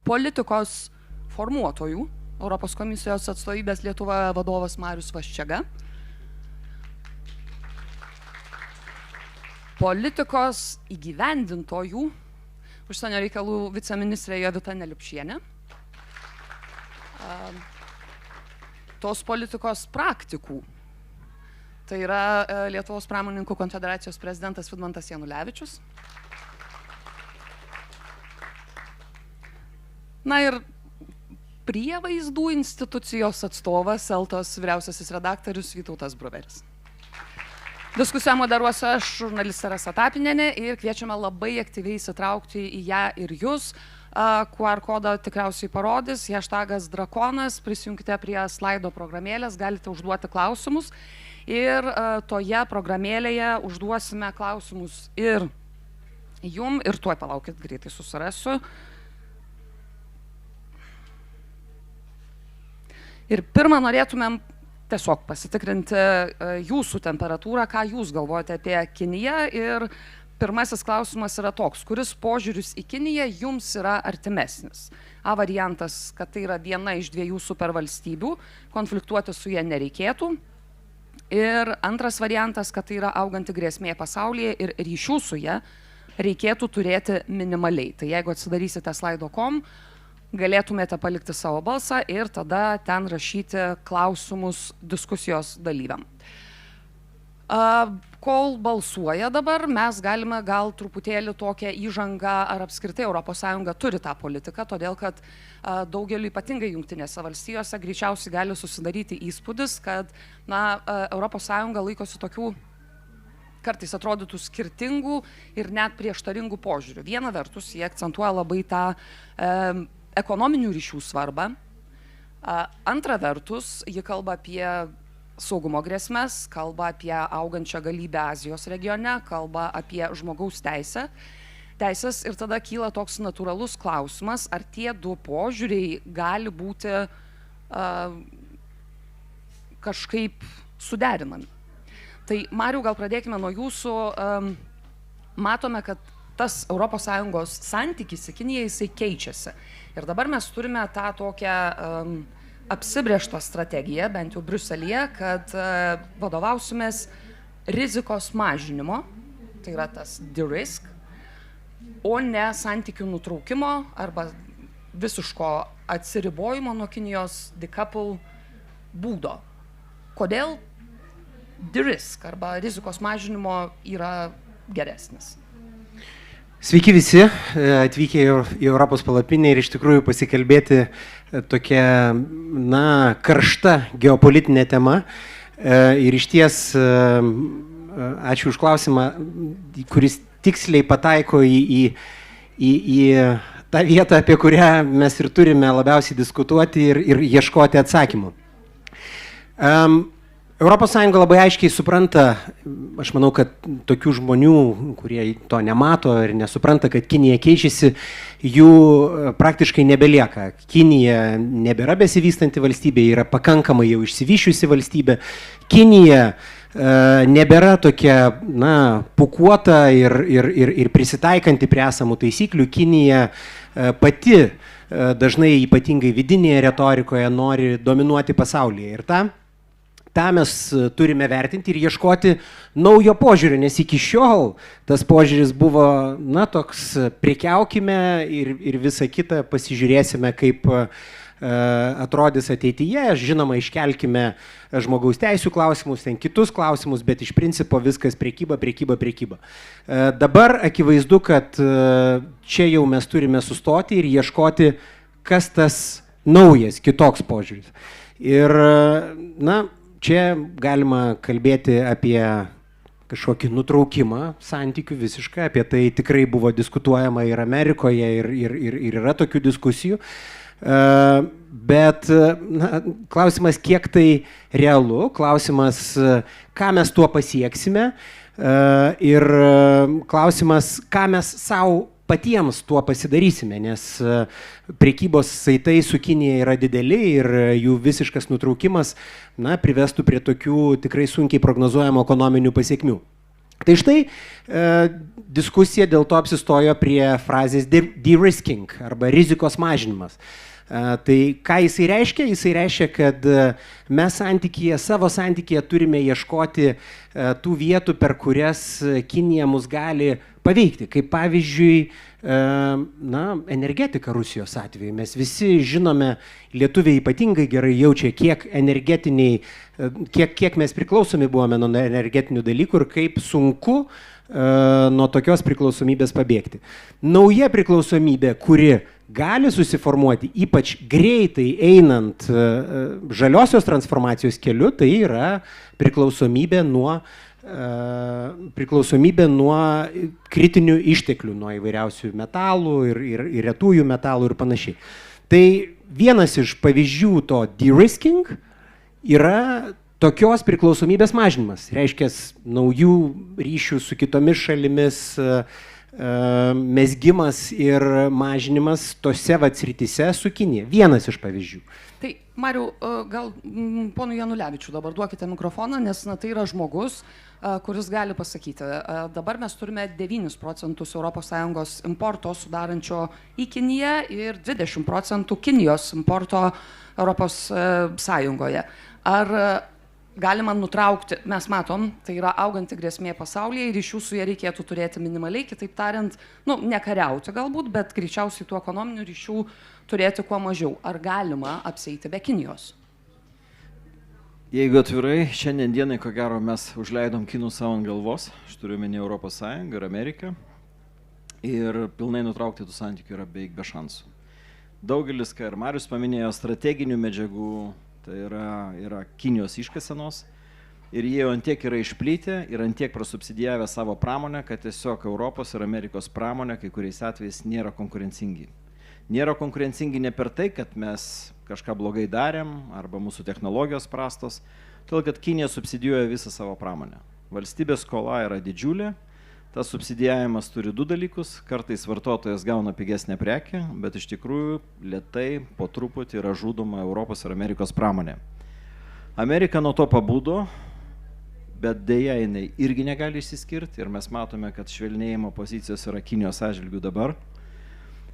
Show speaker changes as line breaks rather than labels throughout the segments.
politikos formuotojų, Europos komisijos atstovybės Lietuvoje vadovas Marius Vaščega, politikos įgyvendintojų, užsienio reikalų viceministrė Jovita Neliupšienė, tos politikos praktikų, tai yra Lietuvos pramonininkų konfederacijos prezidentas Vidmantas Janulevičius. Na ir prievaizdų institucijos atstovas, Eltos vyriausiasis redaktorius Vytautas Bruveris. Diskusiją moderuosiu aš, žurnalistė Rasa Tapinienė, ir kviečiame labai aktyviai įsitraukti į ją ir jūs. QR kodą tikriausiai parodys, hashtagas drakonas, prisijunkite prie slaido programėlės, galite užduoti klausimus. Ir toje programėlėje užduosime klausimus ir jum, ir tuoj palaukit, greitai susirasiu. Ir pirmą norėtumėm tiesiog pasitikrinti jūsų temperatūrą, ką jūs galvojate apie Kiniją. Ir pirmasis klausimas yra toks, kuris požiūris į Kiniją jums yra artimesnis? A variantas, kad tai yra viena iš dviejų supervalstybių, konfliktuoti su ja nereikėtų. Ir antras variantas, kad tai yra auganti grėsmė pasaulyje ir ryšių su ja reikėtų turėti minimaliai. Tai jeigu atsidarysite slido.com, galėtumėte palikti savo balsą ir tada ten rašyti klausimus diskusijos dalyviam. Kol balsuoja dabar, mes galime gal truputėlį tokią įžangą, ar apskritai ES turi tą politiką, todėl kad daugeliu ypatingai Jungtinėse valstijose greičiausiai gali susidaryti įspūdis, kad ES laikosi tokių kartais atrodytų skirtingų ir net prieštaringų požiūrių. Viena vertus, jie akcentuoja labai tą ekonominių ryšių svarbą. Antra vertus, ji kalba apie saugumo grėsmes, kalba apie augančią galybę Azijos regione, kalba apie žmogaus teisės ir tada kyla toks natūralus klausimas, ar tie du požiūriai gali būti kažkaip suderinami. Tai Mariau, gal pradėkime nuo jūsų. Matome, kad tas ES santykis į Kiniją jisai keičiasi. Ir dabar mes turime tą tokią apsibrėžtą strategiją, bent jau Briuselyje, kad vadovausimės rizikos mažinimo, tai yra tas de-risk, o ne santykių nutraukimo arba visiško atsiribojimo nuo Kinijos decouple būdo. Kodėl de-risk arba rizikos mažinimo yra geresnis?
Sveiki visi, atvykę į Europos palapinę ir iš tikrųjų pasikalbėti tokia, karšta geopolitinė tema. Ir iš ties, ačiū už klausimą, kuris tiksliai pataiko į tą vietą, apie kurią mes ir turime labiausiai diskutuoti ir ieškoti atsakymų. ES labai aiškiai supranta, aš manau, kad tokių žmonių, kurie to nemato ir nesupranta, kad Kinija keičiasi, jų praktiškai nebelieka. Kinija nebėra besivystanti valstybė, yra pakankamai jau išsivyščiusi valstybė. Kinija nebėra tokia, pūkuota ir prisitaikanti prie esamų taisyklių. Kinija pati dažnai ypatingai vidinėje retorikoje nori dominuoti pasaulyje. Ir tą mes turime vertinti ir ieškoti naujo požiūrio, nes iki šiol tas požiūris buvo, toks prekiaukime ir visą kitą pasižiūrėsime, kaip atrodys ateityje. Žinoma, iškelkime žmogaus teisių klausimus, ten kitus klausimus, bet iš principo viskas prekyba. Dabar akivaizdu, kad čia jau mes turime sustoti ir ieškoti, kas tas naujas, kitoks požiūris. Ir, čia galima kalbėti apie kažkokį nutraukimą santykių visiškai, apie tai tikrai buvo diskutuojama ir Amerikoje ir yra tokių diskusijų. Bet klausimas, kiek tai realu, klausimas, ką mes tuo pasieksime ir klausimas, ką mes savo patiems tuo pasidarysime, nes prekybos saitai su Kinija yra dideli ir jų visiškas nutraukimas privestų prie tokių tikrai sunkiai prognozuojamų ekonominių pasiekmių. Tai štai diskusija dėl to apsistojo prie frazės de-risking arba rizikos mažinimas. Tai ką jisai reiškia? Jisai reiškia, kad mes savo santykyje turime ieškoti tų vietų, per kurias Kinija mus gali paveikti. Kaip pavyzdžiui, energetika Rusijos atveju. Mes visi žinome, lietuviai ypatingai gerai jaučia, kiek mes priklausomi buvome nuo energetinių dalykų ir kaip sunku nuo tokios priklausomybės pabėgti. Nauja priklausomybė, kuri gali susiformuoti ypač greitai einant žaliosios transformacijos keliu, tai yra priklausomybė nuo kritinių išteklių, nuo įvairiausių metalų ir retųjų metalų ir panašiai. Tai vienas iš pavyzdžių to de-risking yra tokios priklausomybės mažinimas. Reiškia, naujų ryšių su kitomis šalimis mezgimas ir mažinimas tose srityse su Kinija. Vienas iš pavyzdžių.
Tai, Mariau, gal ponui Janulevičiui dabar duokite mikrofoną, nes tai yra žmogus, kuris gali pasakyti, dabar mes turime 9% ES importo sudarančio į Kiniją ir 20% Kinijos importo ES. Ar galima nutraukti, mes matom, tai yra auganti grėsmė pasaulyje ir iš jų su jie reikėtų turėti minimaliai, kitaip tariant, nekariauti galbūt, bet greičiausiai tų ekonominių ryšių turėti kuo mažiau. Ar galima apsieiti be Kinijos?
Jeigu atvirai, šiandien dienai, ko gero, mes užleidom kinus savo ant galvos, aš turiu menį Europos Sąjungą ir Ameriką, ir pilnai nutraukti tų santykių yra beveik be šansų. Daugelis, ką ir Marius paminėjo, strateginių medžiagų, tai yra Kinijos iškasenos ir jie ant tiek yra išplyti ir ant tiek prasubsidijavę savo pramonę, kad tiesiog Europos ir Amerikos pramonė kai kuriais atvejais nėra konkurencingi. Nėra konkurencingi ne per tai, kad mes kažką blogai darėm arba mūsų technologijos prastos, todėl kad Kinija subsidijuoja visą savo pramonę. Valstybės skola yra didžiulė, tas subsidijavimas turi du dalykus, kartais vartotojas gauna pigesnę prekę, bet iš tikrųjų lėtai po truputį yra žudoma Europos ir Amerikos pramonė. Amerika nuo to pabudo, bet dėja jinai irgi negali išsiskirti ir mes matome, kad švelnėjimo pozicijos yra Kinijos atžvilgiu dabar.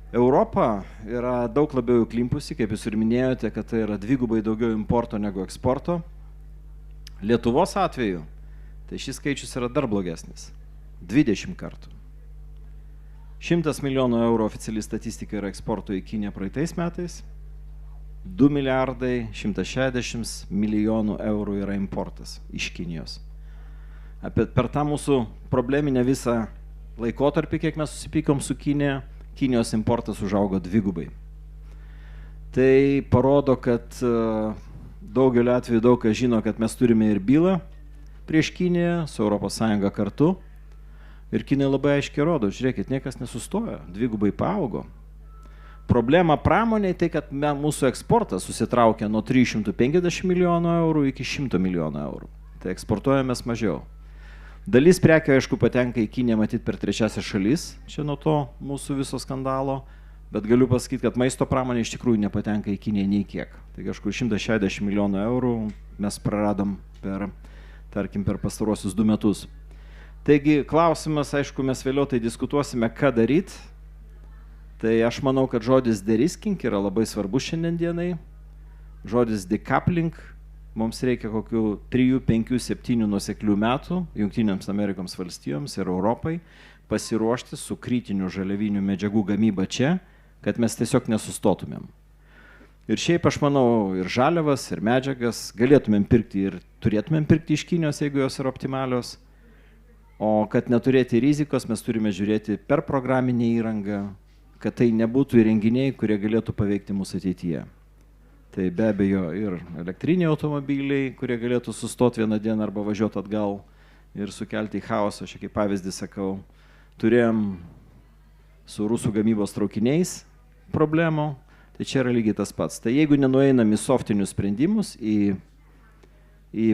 Europa yra daug labiau įklimpusi, kaip jūs ir minėjote, kad tai yra dvigubai daugiau importo negu eksporto. Lietuvos atveju tai šis skaičius yra dar blogesnis. 20 kartų. 100 milijonų eurų oficiali statistika yra eksporto į Kiniją praeitais metais. 2 milijardai 160 milijonų eurų yra importas iš Kinijos. Per tą mūsų probleminę visą laikotarpį, kiek mes susipykom su Kinija, Kinijos importas užaugo dvigubai. Tai parodo, kad daugeliu atveju daug kas žino, kad mes turime ir bylą prieš Kiniją su Europos Sąjunga kartu. Ir Kinai labai aiškiai rodo, žiūrėkit, niekas nesustojo, dvigubai paaugo. Problema pramoniai tai, kad mūsų eksportas susitraukia nuo 350 milijonų eurų iki 100 milijonų eurų. Tai eksportuojamės mažiau. Dalis prekių, aišku, patenka į Kiniją matyti per trečiasias šalis, čia nuo to mūsų viso skandalo, bet galiu pasakyti, kad maisto pramonė iš tikrųjų nepatenka į Kiniją nei kiek. Tai kažkur 160 milijonų eurų mes praradom per pastaruosius 2 metus. Taigi klausimas, aišku, mes vėliau tai diskutuosime, ką daryti. Tai aš manau, kad žodis de-risking yra labai svarbus šiandien dienai. Žodis decoupling, mums reikia kokių 3, 5, 7 nuoseklių metų Jungtinėms Amerikoms valstijoms ir Europai pasiruošti su kritinių žaliavinių medžiagų gamyba čia, kad mes tiesiog nesustotumėm. Ir šiaip aš manau, ir žaliavas, ir medžiagas galėtumėm pirkti ir turėtumėm pirkti iš Kinijos, jeigu jos yra optimalios. O kad neturėti rizikos, mes turime žiūrėti per programinę įrangą, kad tai nebūtų įrenginiai, kurie galėtų paveikti mūsų ateityje. Tai be abejo ir elektriniai automobiliai, kurie galėtų sustoti vieną dieną arba važiuoti atgal ir sukelti chaosą. Aš kaip pavyzdį sakau, turėjom su rusų gamybos traukiniais problemų, tai čia yra lygiai tas pats. Tai jeigu nenueinam į softinius sprendimus, į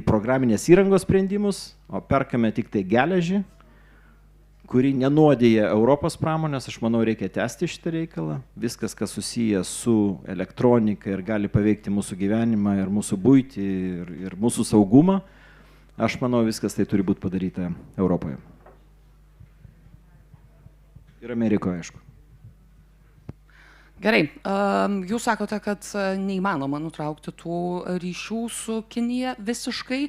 programinės įrangos sprendimus, o perkame tik tai geležį, kuri nenuodėja Europos pramonės, aš manau, reikia tęsti šitą reikalą. Viskas, kas susiję su elektronika ir gali paveikti mūsų gyvenimą ir mūsų buitį ir mūsų saugumą, aš manau, viskas tai turi būti padaryta Europoje. Ir Amerikoje, aišku.
Gerai, jūs sakote, kad neįmanoma nutraukti tų ryšių su Kinija visiškai,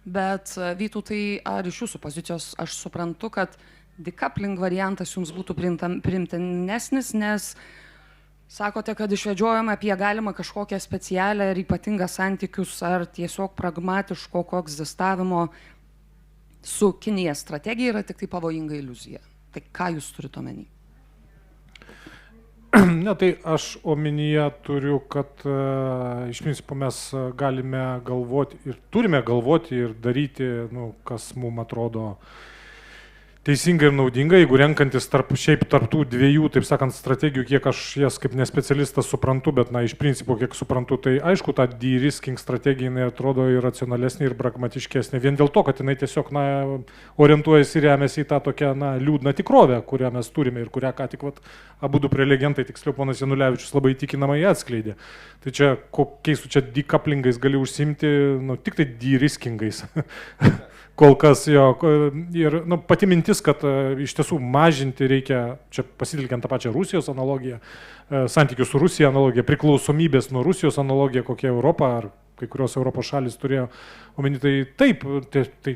bet Vytautai, ar iš jūsų pozicijos aš suprantu, kad decoupling variantas jums būtų priimtinesnis, nes sakote, kad išvedžiojame apie galimą kažkokią specialią ir ypatingą santykius ar tiesiog pragmatiško koegzistavimo su Kinija strategija yra tik tai pavojinga iliuzija. Tai ką jūs turite omeny?
Ne, tai aš omenyje turiu, kad iš principo mes galime galvoti ir turime galvoti ir daryti, kas mums atrodo teisinga ir naudinga, jeigu renkantis tarp tų dviejų, taip sakant, strategijų, kiek aš jas kaip nespecialistas suprantu, bet iš principo, kiek suprantu, tai aišku, ta de-risking strategija, jinai atrodo ir racionalesnė, ir pragmatiškesnė, vien dėl to, kad jinai tiesiog, orientuojasi ir remiasi į tą tokią, liūdną tikrovę, kurią mes turime ir kurią ką tik, abudu prelegentai, tiksliau ponas Janulevičius, labai įtikinamai atskleidė. Tai čia, kokiais čia decouplingais gali užsimti, tik tai de-riskingais. Kol kas jo, ir pati mintis, kad iš tiesų mažinti reikia, čia pasitelkiant tą pačią Rusijos analogiją, santykių su Rusija analogiją, priklausomybės nuo Rusijos analogiją, kokia Europa ar kai kurios Europos šalis turėjo omeny, tai taip, tai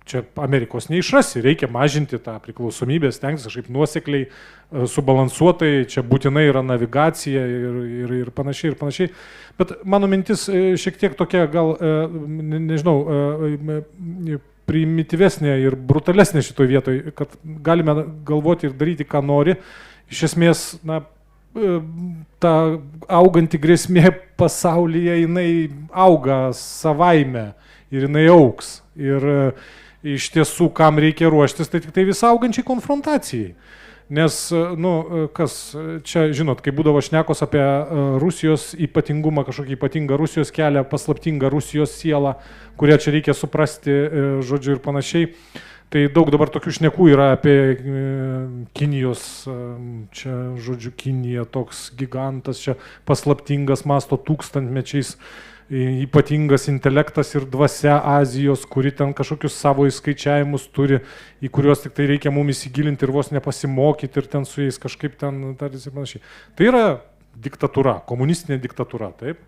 čia Amerikos neišrasi, reikia mažinti tą priklausomybę, stengtis kažkaip nuosekliai, subalansuotai, čia būtinai yra navigacija ir panašiai, ir panašiai. Bet mano mintis šiek tiek tokia gal, nežinau, primityvesnė ir brutalesnė šitoj vietoj, kad galime galvoti ir daryti, ką nori. Iš esmės, ta auganti grėsmė pasaulyje, jinai auga savaime ir jinai augs. Ir iš tiesų, kam reikia ruoštis, tai tik tai vis augančiai konfrontacijai. Nes, kas čia, žinot, kai būdavo šnekos apie Rusijos ypatingumą, kažkokį ypatingą Rusijos kelią, paslaptingą Rusijos sielą, kurią čia reikia suprasti, žodžiu, ir panašiai, tai daug dabar tokių šnekų yra apie Kinijos, čia, žodžiu, Kinija toks gigantas, čia paslaptingas, masto tūkstantmečiais, ypatingas intelektas ir dvasia Azijos, kuri ten kažkokius savo įskaičiavimus turi, į kuriuos tik tai reikia mums įsigilinti ir vos nepasimokyti ir ten su jais kažkaip ten tartis ir panašiai. Tai yra diktatūra, komunistinė diktatūra, taip,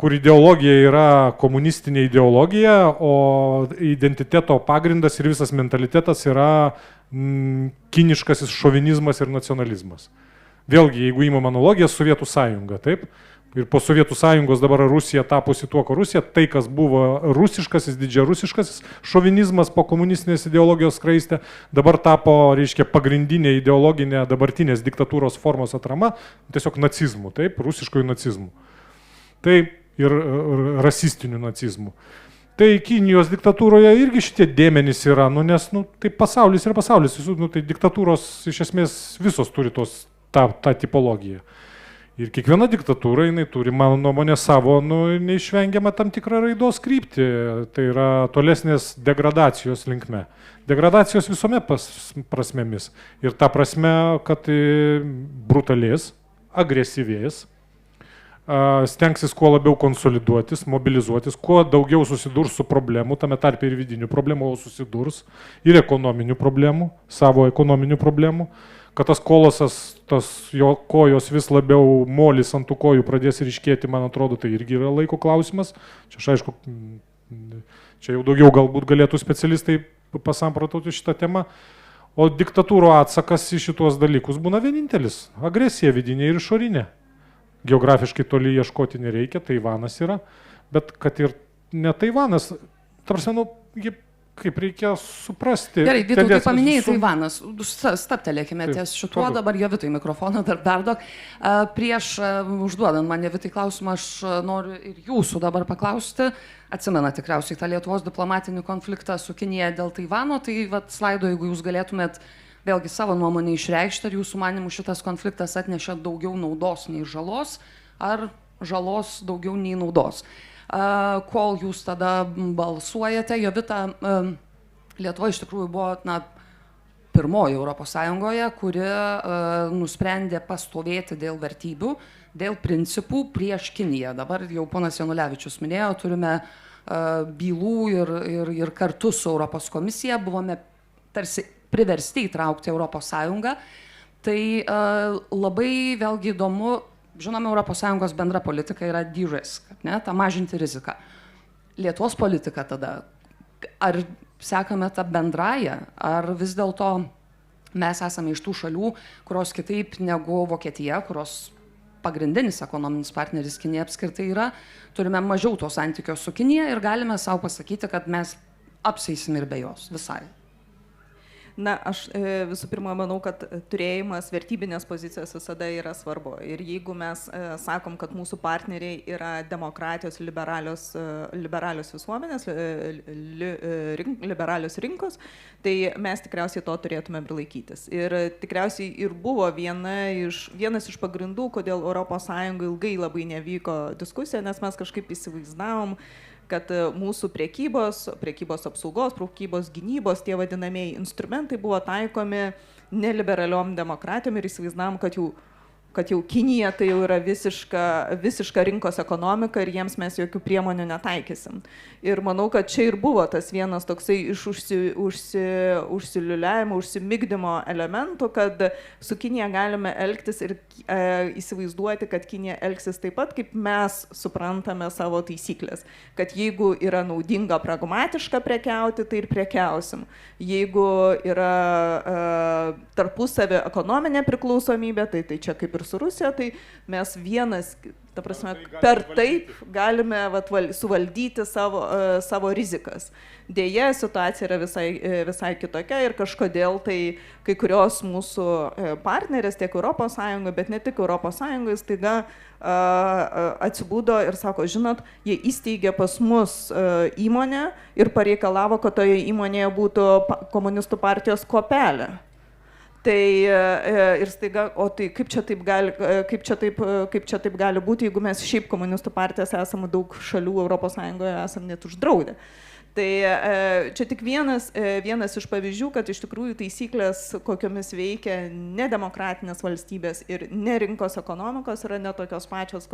kur ideologija yra komunistinė ideologija, o identiteto pagrindas ir visas mentalitetas yra kiniškasis šovinizmas ir nacionalizmas. Vėlgi, jeigu įmam analogiją, Sovietų sąjunga, taip, ir po Sovietų sąjungos dabar Rusija tapusi tuo, ko Rusija, tai, kas buvo rusiškasis, didžiarusiškasis šovinizmas po komunistinės ideologijos skraistė, dabar tapo, reiškia, pagrindinė ideologinė dabartinės diktatūros formos atrama, tiesiog nacizmų, taip, rusiškojų nacizmų. Taip, ir rasistinių nacizmų. Tai Kinijos diktatūroje irgi šitie dėmenys yra, nes, tai pasaulis yra pasaulis, tai diktatūros iš esmės visos turi tą tipologiją. Ir kiekviena diktatūra, jinai turi, mano nuomonė, savo, neišvengiamą tam tikrą raidos kryptį, tai yra tolesnės degradacijos linkme. Degradacijos visuomet prasmėmis. Ir ta prasme, kad brutalės, agresyvės, stengsis kuo labiau konsoliduotis, mobilizuotis, kuo daugiau susidurs su problemų, tame tarpe ir vidinių problemų, o susidurs ir ekonominių problemų, savo ekonominių problemų. Kad tas kolosas, jo kojos vis labiau molis ant tų kojų pradės ryškėti, man atrodo, tai irgi yra laiko klausimas. Čia, aišku, čia jau daugiau galbūt galėtų specialistai pasamprotauti šitą temą. O diktatūro atsakas į šitos dalykus būna vienintelis - agresija vidinė ir išorinė. Geografiškai toli ieškoti nereikia, Taivanas yra, bet kad ir ne Taivanas, tarsi, kaip reikia suprasti.
Gerai, Vytautai, paminėjai Taivanas. Staptelėkime ties šituo, dabar Jovitui mikrofoną dar perduok. Prieš užduodant man Jovitai klausimą, aš noriu ir jūsų dabar paklausti. Atsimena tikriausiai tą Lietuvos diplomatinį konfliktą su Kinija dėl Taivano, tai slaido, jeigu jūs galėtumėt vėlgi savo nuomonę išreikšti, ar jūsų manimų šitas konfliktas atnešė daugiau naudos nei žalos, ar žalos daugiau nei naudos. Kol jūs tada balsuojate, Jovita, Lietuva iš tikrųjų buvo pirmoji Europos Sąjungoje, kuri nusprendė pastovėti dėl vertybių, dėl principų prieš Kiniją. Dabar jau ponas Janulevičius minėjo, turime bylų ir kartu su Europos komisija buvome tarsi priversti įtraukti Europos Sąjungą. Tai labai vėlgi įdomu, žinome, Europos Sąjungos bendra politika yra de-risk, ne, ta mažinti riziką. Lietuvos politika tada, ar sekame tą bendrąją, ar vis dėlto mes esame iš tų šalių, kurios kitaip negu Vokietija, kurios pagrindinis ekonominis partneris Kinija apskritai yra, turime mažiau to santykio su Kinija ir galime savo pasakyti, kad mes apseisim ir be jos visai.
Na, aš visų pirma manau, kad turėjimas vertybinės pozicijos visada yra svarbu. Ir jeigu mes sakom, kad mūsų partneriai yra demokratijos, liberalios visuomenės, liberalios rinkos, tai mes tikriausiai to turėtume ir laikytis. Ir tikriausiai ir buvo vienas iš pagrindų, kodėl ES ilgai labai nevyko diskusija, nes mes kažkaip įsivaizdavom, kad mūsų prekybos apsaugos, prekybos gynybos, tie vadinamieji instrumentai buvo taikomi neliberaliom demokratijom ir įsivaizdavom, kad jau Kinija tai jau yra visiška rinkos ekonomika ir jiems mes jokių priemonių netaikysim. Ir manau, kad čia ir buvo tas vienas toksai iš užsiliuliavimo, užsimigdymo elementų, kad su Kinija galime elgtis ir įsivaizduoti, kad Kinija elgsis taip pat, kaip mes suprantame savo taisyklės. Kad jeigu yra naudinga, pragmatiška prekiauti, tai ir prekiausim. Jeigu yra tarpusavio ekonominė priklausomybė, tai čia kaip ir su Rusija, tai mes ta prasme, per taip galime suvaldyti savo rizikas. Deja, situacija yra visai kitokia ir kažkodėl tai kai kurios mūsų partnerės tiek ES, bet ne tik ES, staiga atsibudo ir sako, žinot, jie įsteigė pas mus įmonę ir pareikalavo, kad toje įmonėje būtų komunistų partijos kopelė. Tai ir staiga, o tai kaip čia taip gali būti, jeigu mes šiaip komunistų partijas esame daug šalių ES esame net uždraudę. Tai čia tik vienas iš pavyzdžių, kad iš tikrųjų taisyklės, kokiomis veikia nedemokratinės valstybės ir nerinkos ekonomikos, yra ne tokios pačios,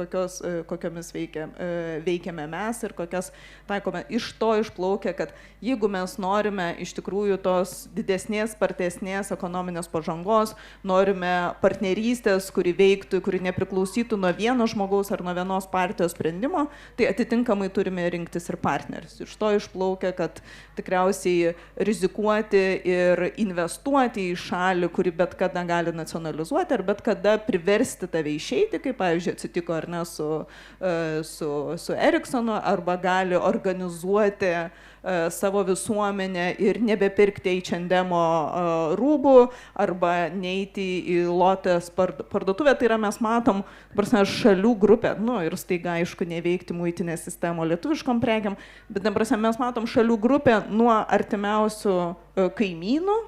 kokiomis veikiame mes ir kokias taikome. Iš to išplaukia, kad jeigu mes norime iš tikrųjų tos didesnės, spartesnės ekonominės pažangos, norime partnerystės, kuri veiktų, kuri nepriklausytų nuo vieno žmogaus ar nuo vienos partijos sprendimo, tai atitinkamai turime rinktis ir partnerius. Iš to išplaukia, kad tikriausiai rizikuoti ir investuoti į šalį, kuri bet kada gali nacionalizuoti ar bet kada priversti tave išeiti, kaip pavyzdžiui atsitiko ar ne su Ericssonu, arba gali organizuoti savo visuomenę ir nebepirkti H&M rūbų arba neiti į Lotės parduotuvę. Tai yra, mes matom, šalių grupę, ir staiga, aišku, neveikti muitinės sistemo lietuviškom prekiam, bet mes matom šalių grupę nuo artimiausių kaimynų,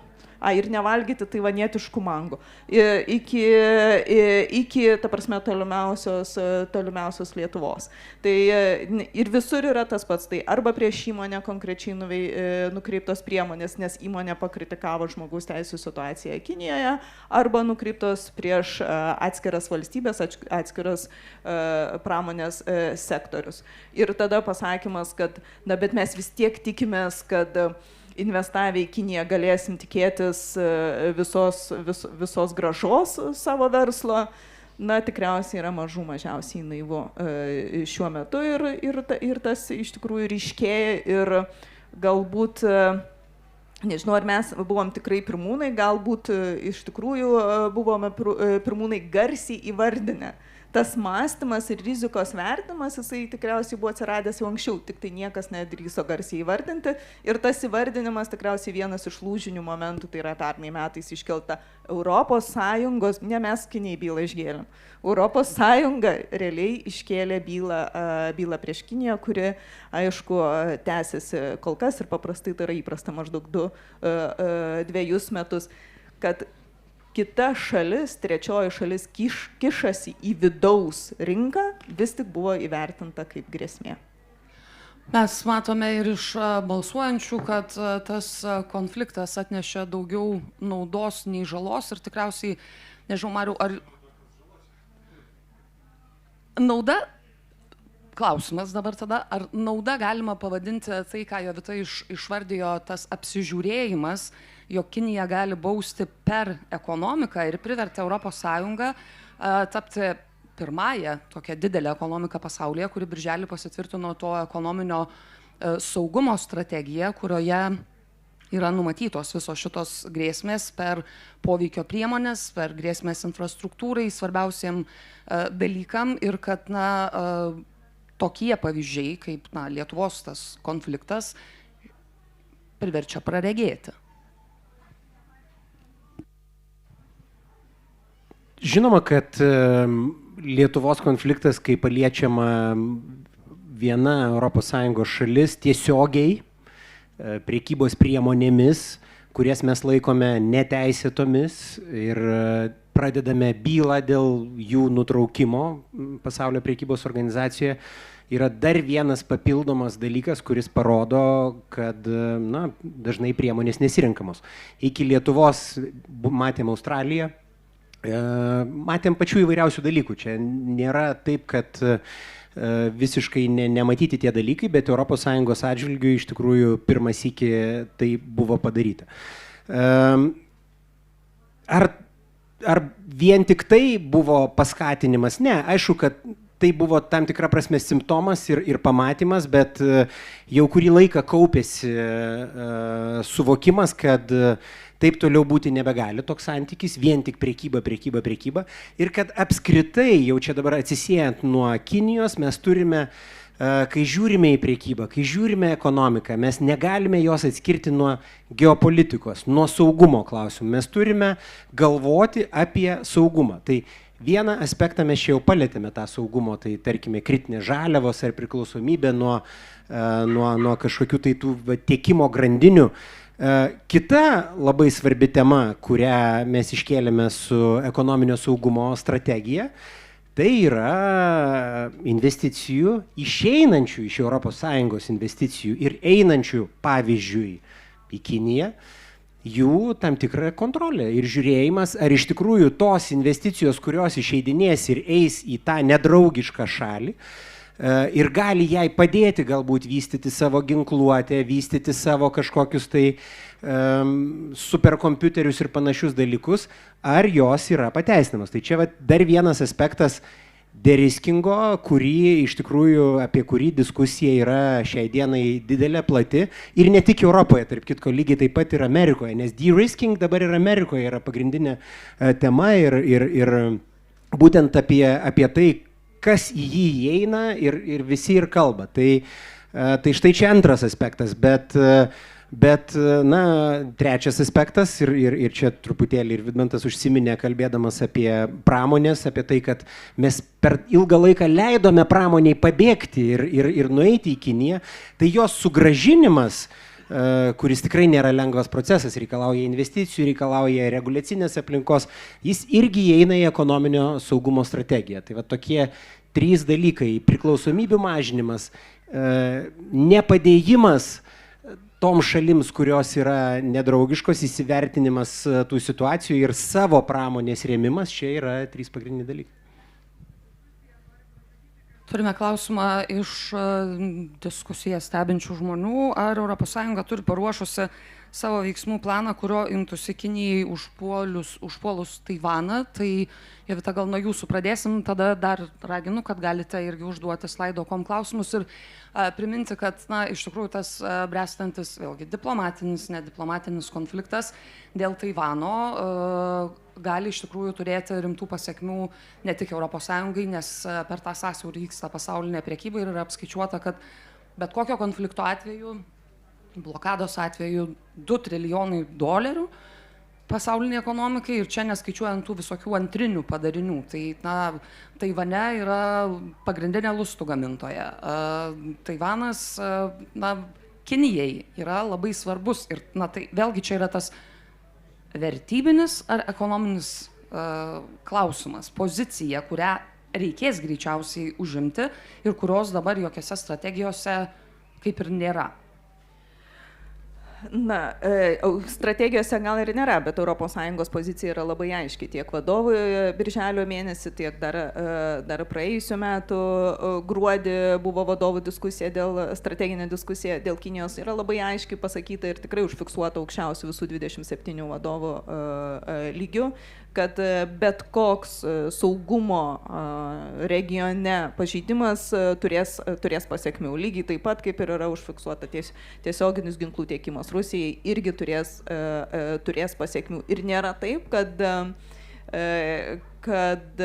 ir nevalgyti taivanietiškų mangų, iki tolimiausios Lietuvos. Tai ir visur yra tas pats, tai arba prieš įmonę konkrečiai nukreiptos priemonės, nes įmonė pakritikavo žmogaus teisų situaciją Kinijoje, arba nukreiptos prieš atskiras valstybės, atskiras pramonės sektorius. Ir tada pasakymas, kad, bet mes vis tiek tikimės, kad investavę į Kiniją galėsim tikėtis visos grąžos savo verslo, tikriausiai yra mažiausiai naivu šiuo metu ir tas iš tikrųjų ryškėja ir galbūt, nežinau, ar mes buvom tikrai pirmūnai, galbūt iš tikrųjų buvome pirmūnai garsiai įvardinę. Tas mąstymas ir rizikos vertinimas, jisai tikriausiai buvo atsiradęs jau anksčiau, tik tai niekas nedrįso garsiai įvardinti. Ir tas įvardinimas tikriausiai vienas iš lūžinių momentų, tai yra pernai metais iškelta ES, ne mes Kinijai bylą išgėlėm. ES realiai iškėlė bylą prieš Kiniją, kuri, aišku, tęsiasi kol kas ir paprastai tai yra įprasta maždaug 2 metus, kad kita šalis, trečioji šalis kišasi į vidaus rinką, vis tik buvo įvertinta kaip grėsmė.
Mes matome ir iš balsuojančių, kad tas konfliktas atnešė daugiau naudos nei žalos ir tikriausiai, nežinau, Mariau, ar nauda, klausimas dabar tada, ar nauda galima pavadinti tai, ką Jovita išvardijo, tas apsižiūrėjimas, jog Kinija gali bausti per ekonomiką ir privertė ES tapti pirmąją tokią didelę ekonomiką pasaulyje, kuri birželį pasitvirtino to ekonominio saugumo strategiją, kurioje yra numatytos visos šitos grėsmės per poveikio priemonės, per grėsmės infrastruktūrai, svarbiausiam dalykam ir kad tokie pavyzdžiai, kaip Lietuvos tas konfliktas, priverčia praregėti.
Žinoma, kad Lietuvos konfliktas, kai paliečiama viena ES šalis tiesiogiai priekybos priemonėmis, kurias mes laikome neteisėtomis ir pradedame bylą dėl jų nutraukimo pasaulio priekybos organizacijoje, yra dar vienas papildomas dalykas, kuris parodo, kad dažnai priemonės nesirinkamos. Iki Lietuvos matėm Australiją, matėm pačių įvairiausių dalykų. Čia nėra taip, kad visiškai nematyti tie dalykai, bet ES atžvilgių iš tikrųjų pirmas iki tai buvo padaryta. Ar vien tik tai buvo paskatinimas? Ne, aišku, kad tai buvo tam tikra prasme simptomas ir pamatymas, bet jau kurį laiką kaupėsi suvokimas, kad taip toliau būti nebegali toks santykis, vien tik prekyba ir kad apskritai jau čia dabar atsisiejant nuo Kinijos mes turime, kai žiūrime į prekybą, kai žiūrime ekonomiką, mes negalime jos atskirti nuo geopolitikos, nuo saugumo klausimų. Mes turime galvoti apie saugumą. Tai vieną aspektą mes čia jau palėtėme tą saugumo, tai tarkime kritinės žaliavos ar priklausomybė nuo kažkokių tai tų tiekimo grandinių. Kita labai svarbi tema, kurią mes iškėlėme su ekonominio saugumo strategija, tai yra investicijų, išeinančių iš ES investicijų ir einančių, pavyzdžiui, į Kiniją, jų tam tikra kontrolė ir žiūrėjimas, ar iš tikrųjų tos investicijos, kurios išeidinės ir eis į tą nedraugišką šalį, ir gali jai padėti galbūt vystyti savo ginkluotę, vystyti savo kažkokius tai superkompiuterius ir panašius dalykus, ar jos yra pateisinamas. Tai čia dar vienas aspektas deriskingo, iš tikrųjų apie kurį diskusija yra šiai dienai didelė, plati ir ne tik Europoje, tarp kitko lygiai taip pat ir Amerikoje, nes de-risking dabar ir Amerikoje yra pagrindinė tema ir būtent apie tai, kas į jį įeina ir visi ir kalba. Tai štai čia antras aspektas, bet trečias aspektas ir čia truputėlį ir Vidmantas užsiminė kalbėdamas apie pramonės, apie tai, kad mes per ilgą laiką leidome pramoniai pabėgti ir nueiti į Kiniją, tai jos sugrąžinimas, kuris tikrai nėra lengvas procesas, reikalauja investicijų, reikalauja reguliacinės aplinkos, jis irgi įeina į ekonominio saugumo strategiją. Tai tokie trys dalykai: priklausomybių mažinimas, nepadėjimas tom šalims, kurios yra nedraugiškos, įsivertinimas tų situacijų ir savo pramonės rėmimas, čia yra trys pagrindiniai dalykai.
Turime klausimą iš diskusiją stebinčių žmonių. Ar ES turi paruošusi savo veiksmų planą, kurio imtųsi Kinijai užpuolus Taivaną? Tai Jovita, gal nuo jūsų pradėsim, tada dar raginu, kad galite irgi užduoti slaido.com klausimus ir priminti, kad iš tikrųjų tas bręstantis, vėlgi, diplomatinis, nediplomatinis konfliktas dėl Taivano gali iš tikrųjų turėti rimtų pasiekmių ne tik ES, nes per tą sąsiaurį vyksta pasaulinė prekyba ir yra apskaičiuota, kad bet kokio konflikto atveju, blokados atveju, 2 trilijonai dolerių pasauliniai ekonomikai ir čia neskaičiuojant tų visokių antrinių padarinių. Tai Taivane yra pagrindinė lustų gamintoja. Taivanas Kinijai yra labai svarbus ir tai vėlgi čia yra tas vertybinis ar ekonominis klausimas, pozicija, kurią reikės greičiausiai užimti ir kurios dabar jokiose strategijose kaip ir nėra.
Na, strategijose gal ir nėra, bet ES pozicija yra labai aiški. Tiek vadovų birželio mėnesį, tiek dar praėjusiu metu gruodį buvo vadovų diskusija strateginė diskusija dėl Kinijos. Yra labai aiškiai pasakyta ir tikrai užfiksuota aukščiausių visų 27 vadovų lygių, kad bet koks saugumo regione pažeidimas turės pasiekmių. Lygiai taip pat, kaip ir yra užfiksuota tiesioginis ginklų tiekimas Rusijai, irgi turės pasiekmių. Ir nėra taip, kad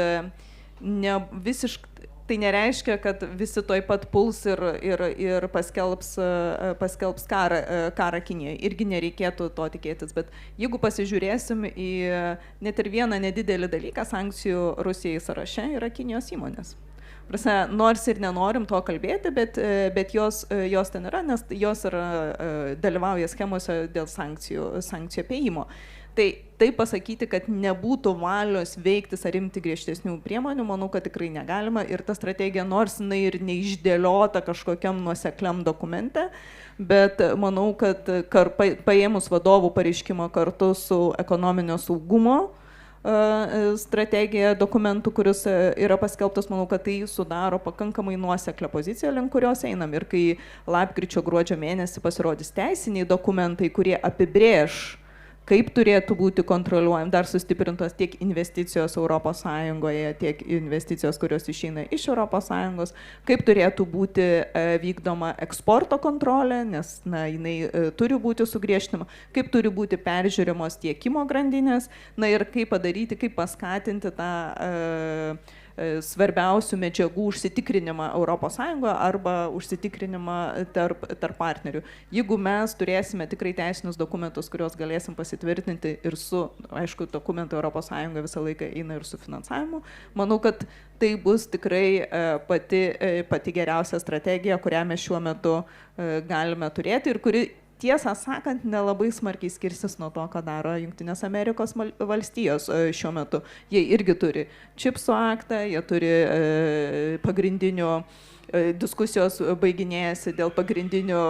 ne visiškai. Tai nereiškia, kad visi toj pat puls ir paskelbs karą Kinijai. Irgi nereikėtų to tikėtis. Bet jeigu pasižiūrėsim į net ir vieną nedidelį dalyką, sankcijų Rusijai sąraše yra Kinijos įmonės. Nors ir nenorim to kalbėti, bet jos ten yra, nes jos dalyvauja schemose dėl sankcijų apėjimo. Tai pasakyti, kad nebūtų valios veiktis ar imti griežtesnių priemonių, manau, kad tikrai negalima. Ir ta strategija, nors jinai ir neišdėliota kažkokiam nuosekliam dokumente, bet manau, kad paėmus vadovų pareiškimą kartu su ekonominio saugumo strategija dokumentų, kuris yra paskelbtas, manau, kad tai sudaro pakankamai nuoseklę poziciją, link kurios einam. Ir kai lapkričio gruodžio mėnesį pasirodys teisiniai dokumentai, kurie apibrėž, kaip turėtų būti kontroliuojami, dar sustiprintos tiek investicijos ES, tiek investicijos, kurios išeina iš ES, kaip turėtų būti vykdoma eksporto kontrolė, nes jinai turi būti sugriežtinama, kaip turi būti peržiūrimos tiekimo grandinės, ir kaip padaryti, kaip paskatinti tą svarbiausių medžiagų užsitikrinimą ES arba užsitikrinimą tarp partnerių. Jeigu mes turėsime tikrai teisinius dokumentus, kuriuos galėsim pasitvirtinti ir su, aišku, dokumentų ES visą laiką eina ir su finansavimu, manau, kad tai bus tikrai pati geriausia strategija, kurią mes šiuo metu galime turėti ir kuri, tiesą sakant, nelabai smarkiai skirsis nuo to, ką daro Jungtinės Amerikos valstijos šiuo metu. Jie irgi turi čipsų aktą, jie turi pagrindinių diskusijos baiginėjasi dėl pagrindinių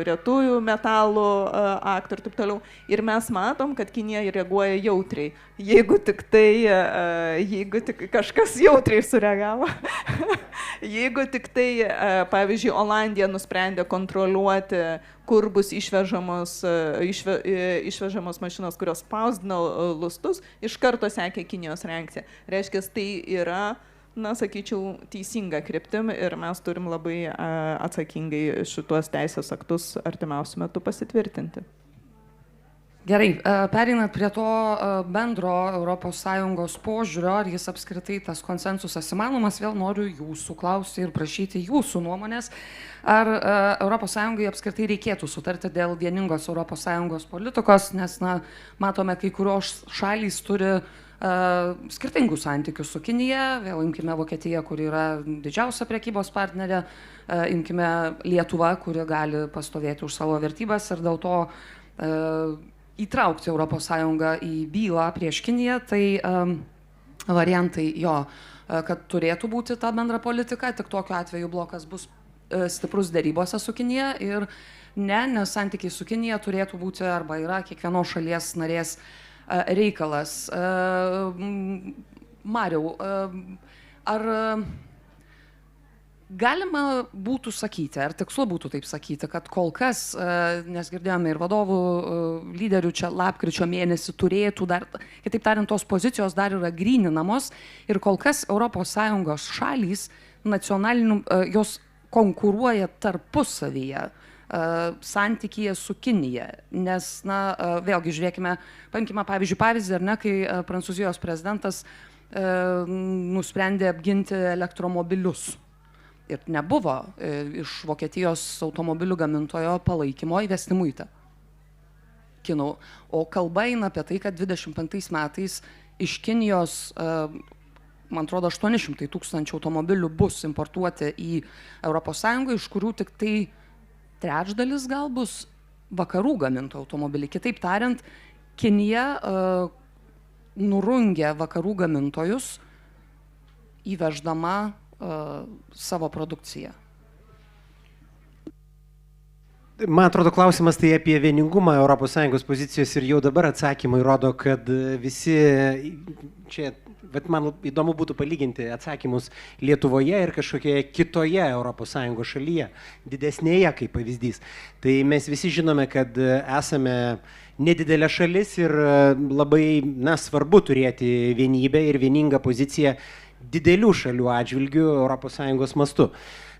retųjų metalų aktų ir taip toliau. Ir mes matom, kad Kinija reaguoja jautriai. Jeigu tik kažkas jautriai sureagavo, jeigu tik tai, pavyzdžiui, Olandija nusprendė kontroliuoti, kur bus išvežamos mašinos, kurios spausdina lustus, iš karto sekė Kinijos reakcija. Reiškia, tai yra, sakyčiau, teisinga kryptim ir mes turim labai atsakingai šituos teisės aktus artimiausiu metu pasitvirtinti.
Gerai, pereinant prie to bendro ES požiūrio, ar jis apskritai tas konsensusas įmanomas, vėl noriu jūsų klausti ir prašyti jūsų nuomonės, ar ES apskritai reikėtų sutarti dėl vieningos ES politikos, nes matome, kai kurios šalys turi skirtingų santykių su Kinija, vėl imkime Vokietiją, kuri yra didžiausia prekybos partnerė, imkime Lietuvą, kuri gali pastovėti už savo vertybės ir dėl to įtraukti ES į bylą prieš Kiniją, tai variantai kad turėtų būti ta bendra politika, tik tokiu atveju blokas bus stiprus dėrybose su Kinija ir nes santykiai su Kinija turėtų būti arba yra kiekvienos šalies narės reikalas. Mariau, ar galima būtų sakyti, ar tikslu būtų taip sakyti, kad kol kas, nes girdėjome ir vadovų lyderių čia lapkričio mėnesį turėtų dar, kitaip tariant, tos pozicijos dar yra gryninamos ir kol kas ES šalys nacionalinių, jos konkuruoja tarpusavyje santykyje su Kinija, nes, vėlgi žiūrėkime, paimkime pavyzdį, kai Prancūzijos prezidentas nusprendė apginti elektromobilius. Ir nebuvo iš Vokietijos automobilių gamintojo palaikymo įvesti muitą kinų. O kalba eina apie tai, kad 25 metais iš Kinijos, man atrodo, 800 000 automobilių bus importuoti į ES, iš kurių tik tai trečdalis gal bus vakarų gamintų automobiliai. Kitaip tariant, Kinija nurungia vakarų gamintojus įveždama savo produkciją.
Man atrodo, klausimas tai apie vieningumą ES pozicijos ir jau dabar atsakymai rodo, kad visi čia, bet man įdomu būtų palyginti atsakymus Lietuvoje ir kažkokioje kitoje ES šalyje, didesnėje kaip pavyzdys. Tai mes visi žinome, kad esame nedidelė šalis ir labai svarbu turėti vienybę ir vieningą poziciją didelių šalių atžvilgių ES mastu.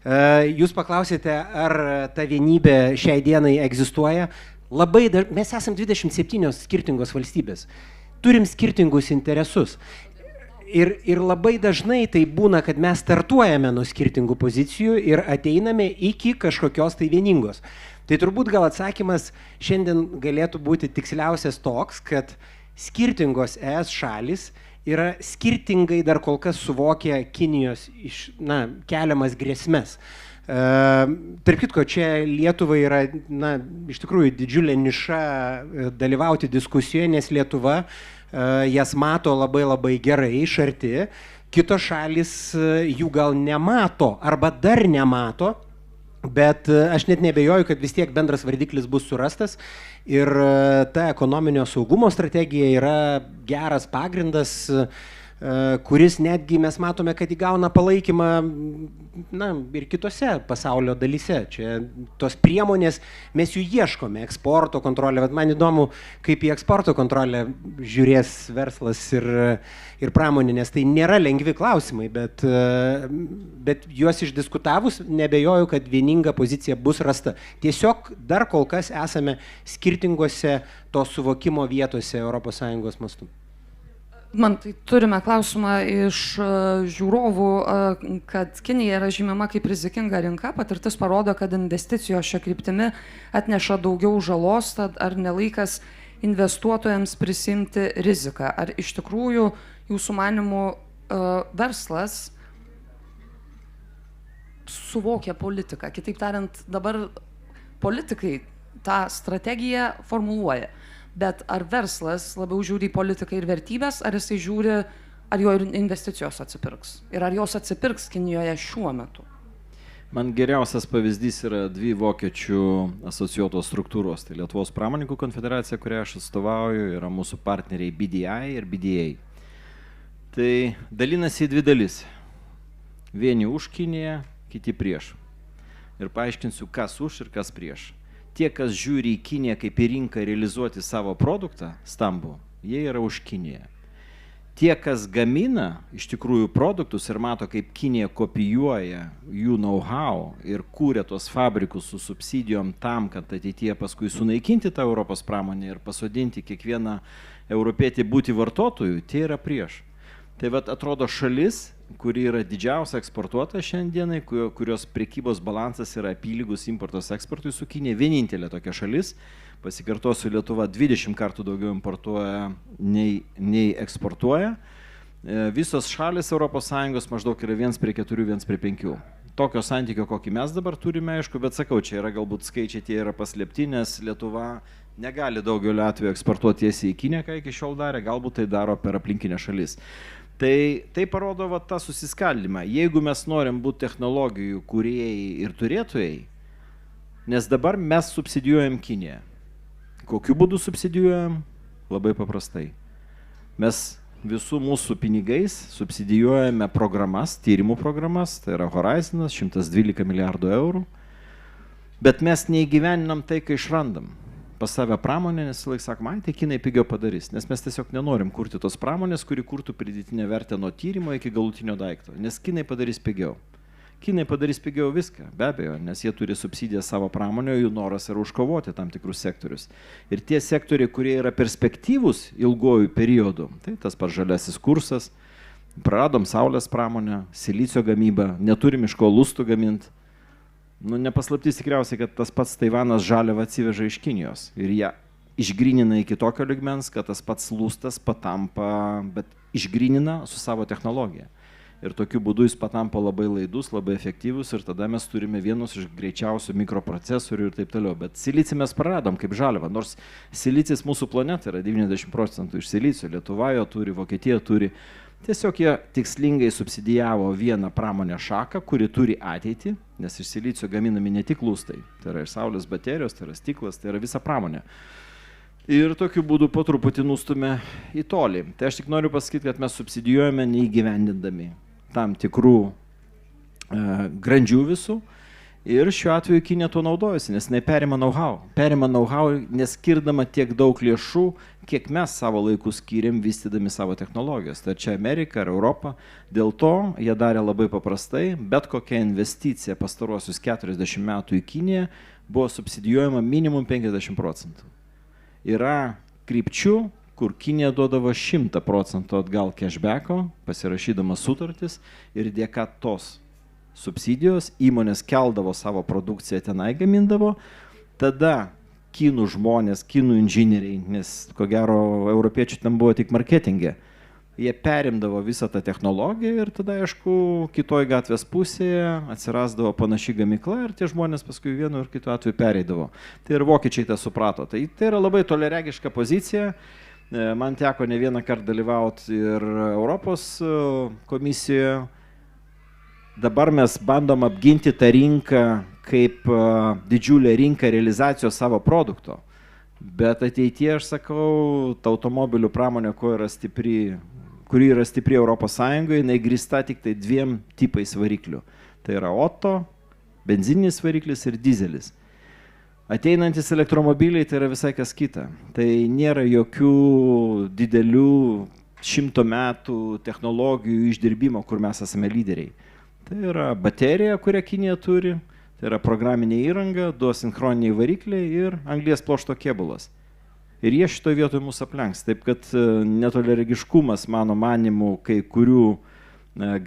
Jūs paklausėte, ar ta vienybė šiai dienai egzistuoja. Mes esam 27 skirtingos valstybės, turim skirtingus interesus. Ir labai dažnai tai būna, kad mes startuojame nuo skirtingų pozicijų ir ateiname iki kažkokios tai vieningos. Tai turbūt gal atsakymas šiandien galėtų būti tiksliausias toks, kad skirtingos ES šalis yra skirtingai dar kol kas suvokia Kinijos keliamas grėsmes. Tarp kitko, čia Lietuvai yra iš tikrųjų didžiulė niša dalyvauti diskusijoje, nes Lietuva jas mato labai gerai iš arti, kitos šalis jų gal nemato arba dar nemato, bet aš net nebejoju, kad vis tiek bendras vardiklis bus surastas ir ta ekonominio saugumo strategija yra geras pagrindas, kuris netgi mes matome, kad įgauna palaikymą ir kitose pasaulio dalyse. Čia tos priemonės, mes jų ieškome, eksporto kontrolė, bet man įdomu, kaip į eksporto kontrolę žiūrės verslas ir pramonė, nes tai nėra lengvi klausimai, bet juos išdiskutavus nebejoju, kad vieninga pozicija bus rasta. Tiesiog dar kol kas esame skirtingose to suvokimo vietose ES mastu.
Man tai turime klausimą iš žiūrovų, kad Kinija yra žymima kaip rizikinga rinka, patirtis parodo, kad investicijos šia kryptimi atneša daugiau žalos, tad ar nelaikas investuotojams prisimti riziką? Ar iš tikrųjų jūsų manimų verslas suvokia politiką? Kitaip tariant, dabar politikai tą strategiją formuluoja. Bet ar verslas labiau žiūri į politiką ir vertybės, ar jisai žiūri, ar jo investicijos atsipirks? Ir ar jos atsipirks Kinijoje šiuo metu?
Man geriausias pavyzdys yra dvi vokiečių asocijuotos struktūros. Tai Lietuvos pramonininkų konfederacija, kurią aš atstovauju, yra mūsų partneriai BDI ir BDA. Tai dalinasi į dvi dalis. Vieni už Kiniją, kiti prieš. Ir paaiškinsiu, kas už ir kas prieš. Tie, kas žiūri į Kiniją kaip į rinką realizuoti savo produktą stambų, jie yra už Kiniją. Tie, kas gamina iš tikrųjų produktus ir mato, kaip Kinija kopijuoja jų know-how ir kūrė tos fabrikus su subsidijom tam, kad ateityje paskui sunaikinti tą Europos pramonę ir pasodinti kiekvieną europietį būti vartotojų, tie yra prieš. Tai vat atrodo šalis, kuri yra didžiausia eksportuota šiandienai, kurios prekybos balansas yra apylygus importos eksportui su Kinija, vienintelė tokia šalis, pasikartosiu, Lietuva 20 kartų daugiau importuoja nei eksportuoja. Visos šalis ES maždaug yra 1:4, 1:5. Tokio santykio, kokį mes dabar turime, aišku, bet sakau, čia yra galbūt skaičiai tie yra paslėpti, nes Lietuva negali daugeliu atveju eksportuoti tiesiai į Kiniją, ką iki šiol darė, galbūt tai daro per aplinkinę šalis. Tai parodo tą susiskaldymą. Jeigu mes norim būti technologijų kūrėjai ir turėtojai, nes dabar mes subsidijuojam Kiniją. Kokiu būdu subsidijuojam? Labai paprastai. Mes visų mūsų pinigais subsidijuojame programas, tyrimų programas, tai yra Horizonas, 112 milijardų eurų, bet mes neįgyveninam tai, kai išrandam. Pas save pramonę, nes laik sakom, tai Kinai pigiau padarys, nes mes tiesiog nenorim kurti tos pramonės, kuri kurtų pridėtinę vertę nuo tyrimo iki galutinio daikto, nes Kinai padarys pigiau. Kinai padarys pigiau viską, be abejo, nes jie turi subsidiją savo pramonę, jų noras yra užkovoti tam tikrus sektorius. Ir tie sektoriai, kurie yra perspektyvūs ilgojų periodų, tai tas pats žaliasis kursas, praradom saulės pramonę, silicio gamybą, neturim iš ko lustų gaminti. Nepaslaptis tikriausiai, kad tas pats Taivanas žaliavą atsiveža iš Kinijos ir ją išgrynina iki tokio lygmens, kad tas pats lustas patampa, bet išgrynina su savo technologija. Ir tokiu būdu jis patampa labai laidus, labai efektyvus ir tada mes turime vienus iš greičiausių mikroprocesorių ir taip toliau. Bet silicį mes praradom kaip žaliavą, nors silicis mūsų planeta yra 90% iš silicio, Lietuva jo turi, Vokietija turi. Tiesiog jie tikslingai subsidijavo vieną pramonę šaką, kuri turi ateitį, nes iš silicio gaminami ne tik lustai, tai yra ir saulės baterijos, tai yra stiklas, tai yra visa pramonė. Ir tokiu būdu po truputį nustumė į tolį. Tai aš tik noriu pasakyti, kad mes subsidijuojame neįgyvendindami tam tikrų grandžių visų. Ir šiuo atveju Kinija tuo naudojasi, nes jinai perima know-how. Perima know-how, neskirdama tiek daug lėšų, kiek mes savo laiku skyrėm vystydami savo technologijas. Tai čia Amerika ar Europa. Dėl to jie darė labai paprastai, bet kokia investicija pastaruosius 40 metų į Kiniją buvo subsidijuojama minimum 50%. Yra krypčių, kur Kinija duodavo 100% atgal cashbacko, pasirašydama sutartis ir dėka tos subsidijos, įmonės keldavo savo produkciją tenai gamindavo, tada kinų žmonės, kinų inžinieriai, nes ko gero europiečių ten buvo tik marketinge, jie perimdavo visą tą technologiją ir tada, aišku, kitoj gatvės pusėje atsirasdavo panaši gamykla ir tie žmonės paskui vienu ir kitu atveju pereidavo. Tai ir vokiečiai tą suprato. Tai yra labai toleregiška pozicija. Man teko ne vieną kartą dalyvauti ir Europos komisijoje. Dabar mes bandom apginti tą rinką kaip didžiulę rinką realizacijos savo produkto. Bet ateityje, aš sakau, ta automobilių pramonė, kuri yra stipri Europos Sąjungoje, jinai grįsta tik tai 2 tipais variklių. Tai yra Otto, benzininis variklis ir dizelis. Ateinantis elektromobiliai tai yra visai kas kita. Tai nėra jokių didelių 100 metų technologijų išdirbimo, kur mes esame lyderiai. Tai yra baterija, kurią Kinija turi, tai yra programinė įranga, 2 sinchroniniai varikliai ir anglies pluošto kėbulas. Ir jie šitoje vietoje mūsų aplenks. Taip kad netoliaregiškumas, mano manimu, kai kurių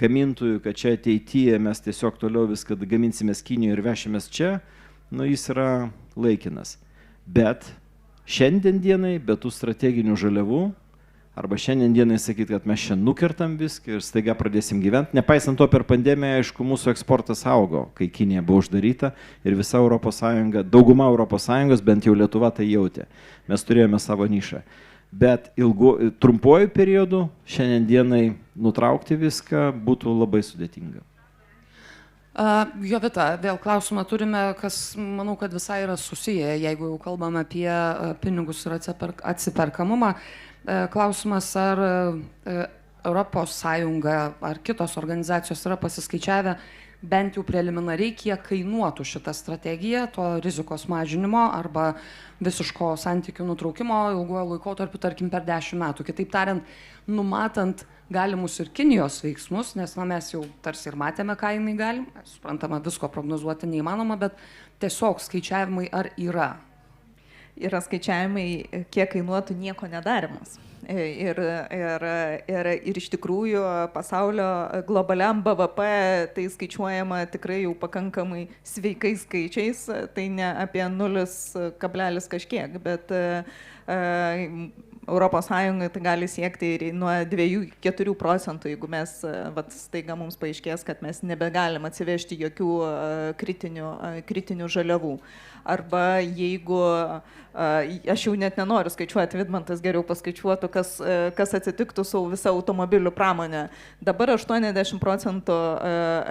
gamintojų, kad čia ateityje mes tiesiog toliau viską gaminsimės Kinijoje ir vešimės čia, jis yra laikinas. Bet šiandien dienai, be tų strateginių žaliavų, arba šiandien dienai sakyti, kad mes čia nukertam viską ir staiga pradėsim gyventi. Nepaisant to, per pandemiją, aišku, mūsų eksportas augo, kai Kinija buvo uždaryta ir visa Europos Sąjunga, dauguma Europos Sąjungos, bent jau Lietuva tai jautė. Mes turėjome savo nišą. Bet trumpuoju periodu šiandien dienai nutraukti viską būtų labai sudėtinga.
Jovita, vėl klausimą turime, kas manau, kad visai yra susiję, jeigu jau kalbame apie pinigus ir atsiperkamumą. Klausimas, ar Europos Sąjunga ar kitos organizacijos yra pasiskaičiavę bent jau preliminariai, kiek kainuotų šitą strategiją, to rizikos mažinimo arba visiško santykių nutraukimo ilguoju laikotarpiu, tarkim, per 10 metų. Kitaip tariant, numatant galimus ir Kinijos veiksmus, nes mes jau tarsi ir matėme, ką jinai galim, suprantama, visko prognozuoti neįmanoma, bet tiesiog skaičiavimai ar yra?
Yra skaičiavimai, kiek kainuotų nieko nedarimas. Ir iš tikrųjų pasaulio globaliam BVP tai skaičiuojama tikrai jau pakankamai sveikais skaičiais, tai ne apie 0, kažkiek, bet Europos Sąjungai tai gali siekti ir nuo 2–4%, jeigu mes staiga mums paaiškės, kad mes nebegalim atsivežti jokių kritinių žaliavų. Arba jeigu, aš jau net nenoriu skaičiuoti, Vidmantas geriau paskaičiuotų, kas atsitiktų su visa automobilių pramonė. Dabar 80%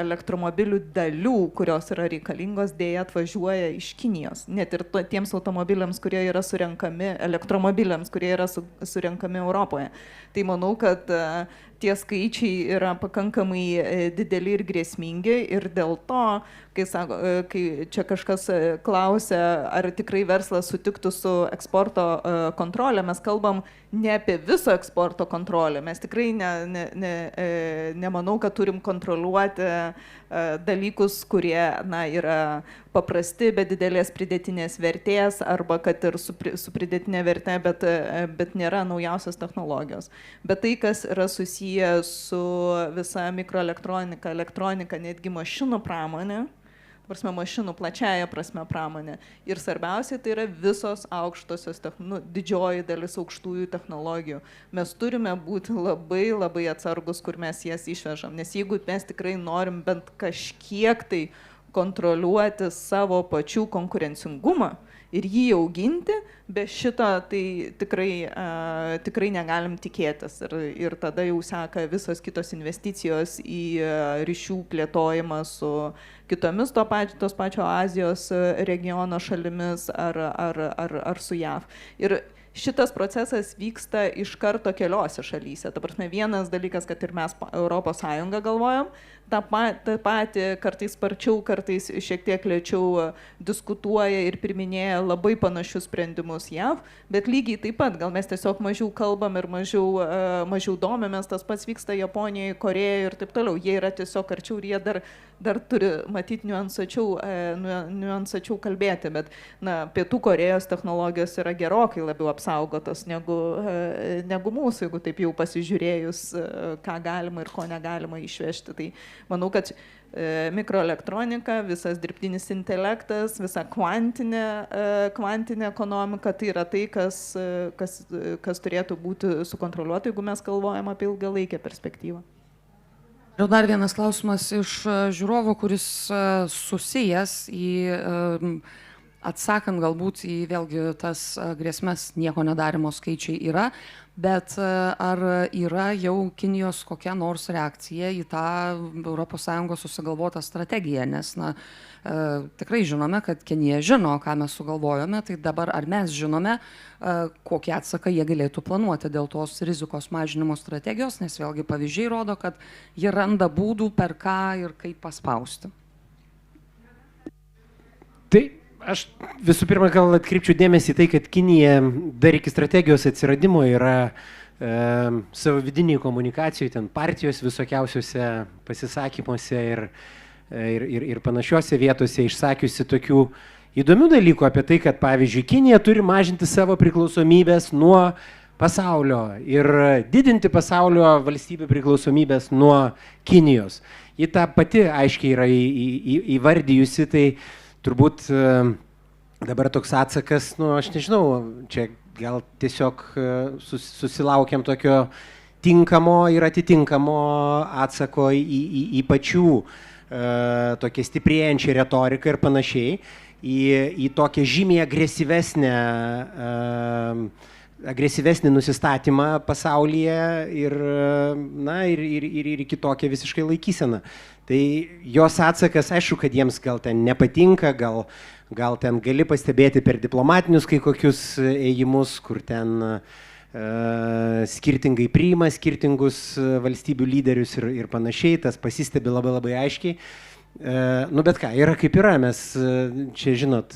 elektromobilių dalių, kurios yra reikalingos, dėja atvažiuoja iš Kinijos. Net ir tiems automobiliams, kurie yra surenkami, elektromobiliams, kurie yra surenkami Europoje. Tai manau, kad tie skaičiai yra pakankamai dideli ir grėsmingi ir dėl to, kai čia kažkas klausia, ar tikrai verslas sutiktų su eksporto kontrolė, mes kalbam ne apie viso eksporto kontrolę. Mes tikrai nemanau, kad turim kontroliuoti dalykus, kurie yra paprasti, bet didelės pridėtinės vertės, arba kad ir su pridėtinė vertė, bet nėra naujausios technologijos. Bet tai, kas yra susiję su visa mikroelektronika, elektronika, netgi mašinų pramonė, mašinų plačiaja prasme pramonė. Ir svarbiausia, tai yra visos aukštosios, didžioji dalis aukštųjų technologijų. Mes turime būti labai, labai atsargus, kur mes jas išvežam. Nes jeigu mes tikrai norim bent kažkiek tai kontroliuoti savo pačių konkurencingumą ir jį auginti, be šito tai tikrai negalim tikėtis. Ir tada jau seka visos kitos investicijos į ryšių plėtojimą su kitomis tos pačio Azijos regiono šalimis ar su JAV. Ir šitas procesas vyksta iš karto keliose šalyse. Ta prasme, vienas dalykas, kad ir mes Europos Sąjungą galvojam, tą patį kartais sparčiau, kartais šiek tiek lėčiau diskutuoja ir priminėja labai panašius sprendimus JAV, bet lygiai taip pat, gal mes tiesiog mažiau kalbam ir mažiau domimės, tas pats vyksta Japonijoje, Korejoje ir taip toliau. Jie yra tiesiog arčiau ir jie dar turi matyti niuansačiau kalbėti, bet Pietų Korėjos technologijos yra gerokai labiau apsaugotos negu mūsų, jeigu taip jau pasižiūrėjus, ką galima ir ko negalima išvežti. Tai manau, kad mikroelektronika, visas dirbtinis intelektas, visa kvantinė ekonomika, tai yra tai, kas turėtų būti sukontroliuota, jeigu mes galvojam apie ilgalaikę perspektyvą.
Ir dar vienas klausimas iš žiūrovo, kuris susijęs atsakant galbūt į vėlgi tas grėsmes nieko nedarimo skaičiai yra, bet ar yra jau Kinijos kokia nors reakcija į tą ES susigalvotą strategiją, nes tikrai žinome, kad Kinija žino, ką mes sugalvojome, tai dabar ar mes žinome, kokį atsaką jie galėtų planuoti dėl tos rizikos mažinimo strategijos, nes vėlgi pavyzdžiai rodo, kad jie randa būdų per ką ir kaip paspausti.
Tai aš visų pirma gal atkreipčiau dėmesį į tai, kad Kinija dar iki strategijos atsiradimo yra savo vidiniai komunikacijai, ten partijos visokiausiuose pasisakymuose ir panašiuose vietose išsakiusi tokių įdomių dalykų apie tai, kad pavyzdžiui Kinija turi mažinti savo priklausomybės nuo pasaulio ir didinti pasaulio valstybių priklausomybės nuo Kinijos. Ji tą pati aiškiai yra įvardijusi, tai turbūt dabar toks atsakas, aš nežinau, čia gal tiesiog susilaukiam tokio tinkamo ir atitinkamo atsako į pačių tokią stiprėjančią retoriką ir panašiai, į tokią žymiai agresyvesnį nusistatymą pasaulyje ir kitokią visiškai laikyseną. Tai jos atsakas, aišku, kad jiems gal ten nepatinka, gal ten gali pastebėti per diplomatinius kai kokius ėjimus, kur ten skirtingai priima skirtingus valstybių lyderius ir panašiai, tas pasistebi labai labai aiškiai. Bet ką, yra kaip yra, mes čia žinot,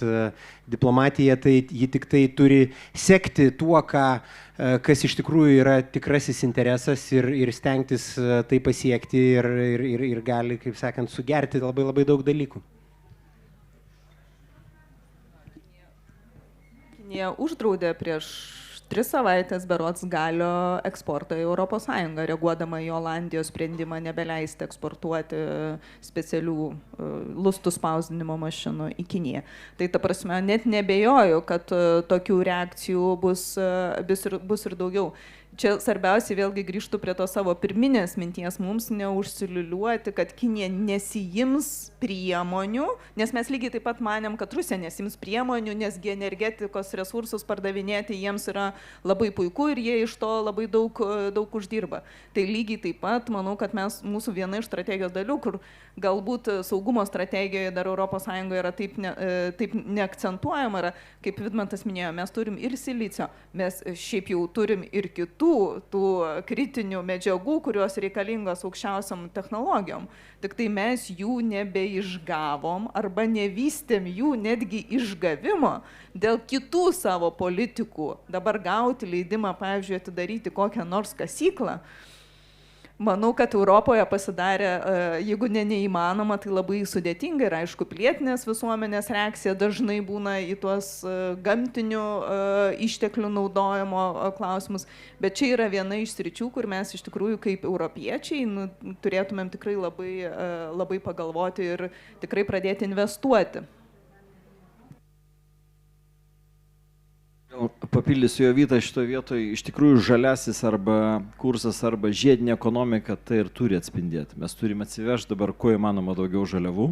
diplomatija, tai ji tik tai turi sekti tuo, kas iš tikrųjų yra tikrasis interesas ir stengtis tai pasiekti ir gali, kaip sakant, sugerti labai labai daug dalykų.
Kinija uždraudė prieš 3 savaitės berods galio eksportą į ES, reaguodama į Olandijos sprendimą nebeleisti eksportuoti specialių lustų spausdinimo mašinų į Kiniją. Tai ta prasme, net nebejoju, kad tokių reakcijų bus ir daugiau. Čia svarbiausiai vėlgi grįžtų prie to savo pirminės minties, mums neužsiliuliuoti, kad Kinija nesijims priemonių, nes mes lygiai taip pat manėm, kad Rusija nesijims priemonių, nesgi energetikos resursus pardavinėti jiems yra labai puiku ir jie iš to labai daug uždirba. Tai lygiai taip pat manau, kad mūsų viena iš strategijos dalių, kur galbūt saugumo strategijoje dar ES yra taip neakcentuojama, yra, kaip Vidmantas minėjo, mes turim ir silicio, mes šiaip jau turim ir kitų tų kritinių medžiagų, kurios reikalingos aukščiausiam technologijom. Tik tai mes jų nebeišgavom arba nevystėm jų netgi išgavimo dėl kitų savo politikų. Dabar gauti leidimą, pavyzdžiui, atidaryti kokią nors kasyklą. Manau, kad Europoje pasidarė, jeigu neįmanoma, tai labai sudėtinga ir aišku, pilietinės visuomenės reakcija dažnai būna į tuos gamtinių išteklių naudojimo klausimus, bet čia yra viena iš sričių, kur mes iš tikrųjų kaip europiečiai turėtumėm tikrai labai pagalvoti ir tikrai pradėti investuoti.
Papildysiu Jovitą šitoje vietoje, iš tikrųjų žaliasis arba kursas arba žiedinė ekonomika tai ir turi atspindėti. Mes turime atsivežti dabar kuo įmanoma daugiau žaliavų,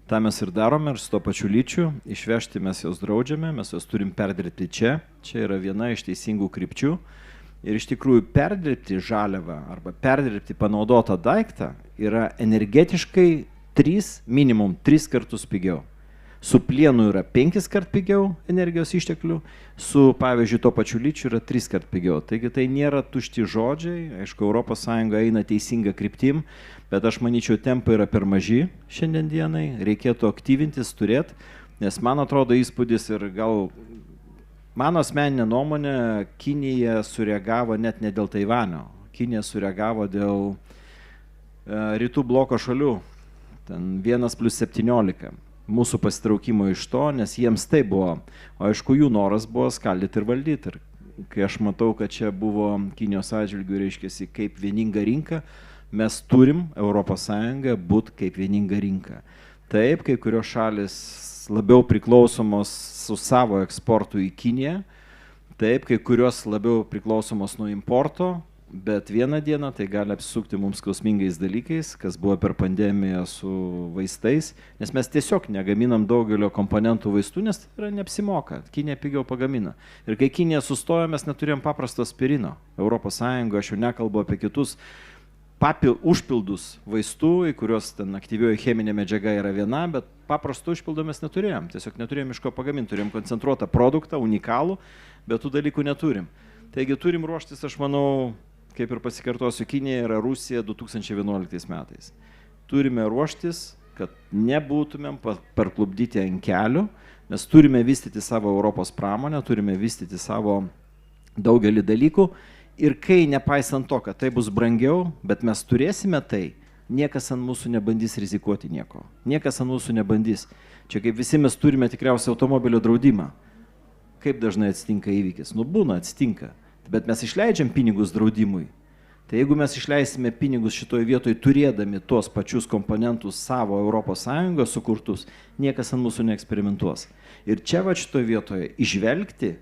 Ta mes ir darome, ir su to pačiu lyčiu. Išvežti mes jos draudžiame, mes jos turim perdirbti čia. Čia yra viena iš teisingų krypčių. Ir iš tikrųjų perdirbti žaliavą arba perdirbti panaudotą daiktą yra energetiškai minimum 3 kartus pigiau. Su plienu yra 5 kart pigiau energijos išteklių, su, pavyzdžiui, to pačiu lyčiu yra 3 kart pigiau. Taigi tai nėra tušti žodžiai, aišku, ES eina teisinga kryptim, bet aš manyčiau, tempai yra per maži šiandien dienai, reikėtų aktyvintis, turėti, nes man atrodo įspūdis ir gal mano asmeninė nuomonė, Kinija sureagavo net ne dėl Taivanio, Kinija sureagavo dėl rytų bloko šalių, ten 1+17. Mūsų pasitraukimo iš to, nes jiems tai buvo, o aišku, jų noras buvo skaldyti ir valdyti. Ir kai aš matau, kad čia buvo Kinijos atžvilgių, reiškiasi, kaip vieninga rinka, mes turim ES būti kaip vieninga rinka. Taip, kai kurios šalis labiau priklausomos su savo eksportu į Kiniją, taip, kai kurios labiau priklausomos nuo importo, bet vieną dieną tai gali apsisukti mums skausmingais dalykais, kas buvo per pandemiją su vaistais, nes mes tiesiog negaminam daugelio komponentų vaistų, nes tai yra neapsimoka, Kinija pigiau pagamina. Ir kai Kinija sustojo, mes neturėjom paprasto aspirino. ES, aš jau nekalbu apie kitus užpildus vaistų, į kuriuos ten aktyvioji cheminė medžiaga yra viena, bet paprastų užpildų mes neturėjom, tiesiog neturėjom iš ko pagaminti, turėjom koncentruotą produktą, unikalų, bet tų dalykų neturim. Taigi turim ruoštis, aš manau, kaip ir pasikartosiu, Kinija yra Rusija 2011 metais. Turime ruoštis, kad nebūtumėm parklupdyti ant kelių, mes turime vystyti savo Europos pramonę, turime vystyti savo daugelį dalykų ir kai nepaisant to, kad tai bus brangiau, bet mes turėsime tai, niekas ant mūsų nebandys rizikuoti nieko. Niekas ant mūsų nebandys. Čia kaip visi mes turime tikriausiai automobilio draudimą. Kaip dažnai atsitinka įvykis? Nu būna, atsitinka. Bet mes išleidžiam pinigus draudimui. Tai jeigu mes išleisime pinigus šitoje vietoje turėdami tuos pačius komponentus savo ES sukurtus, niekas ant mūsų neeksperimentuos. Ir čia va šitoje vietoje išvelgti,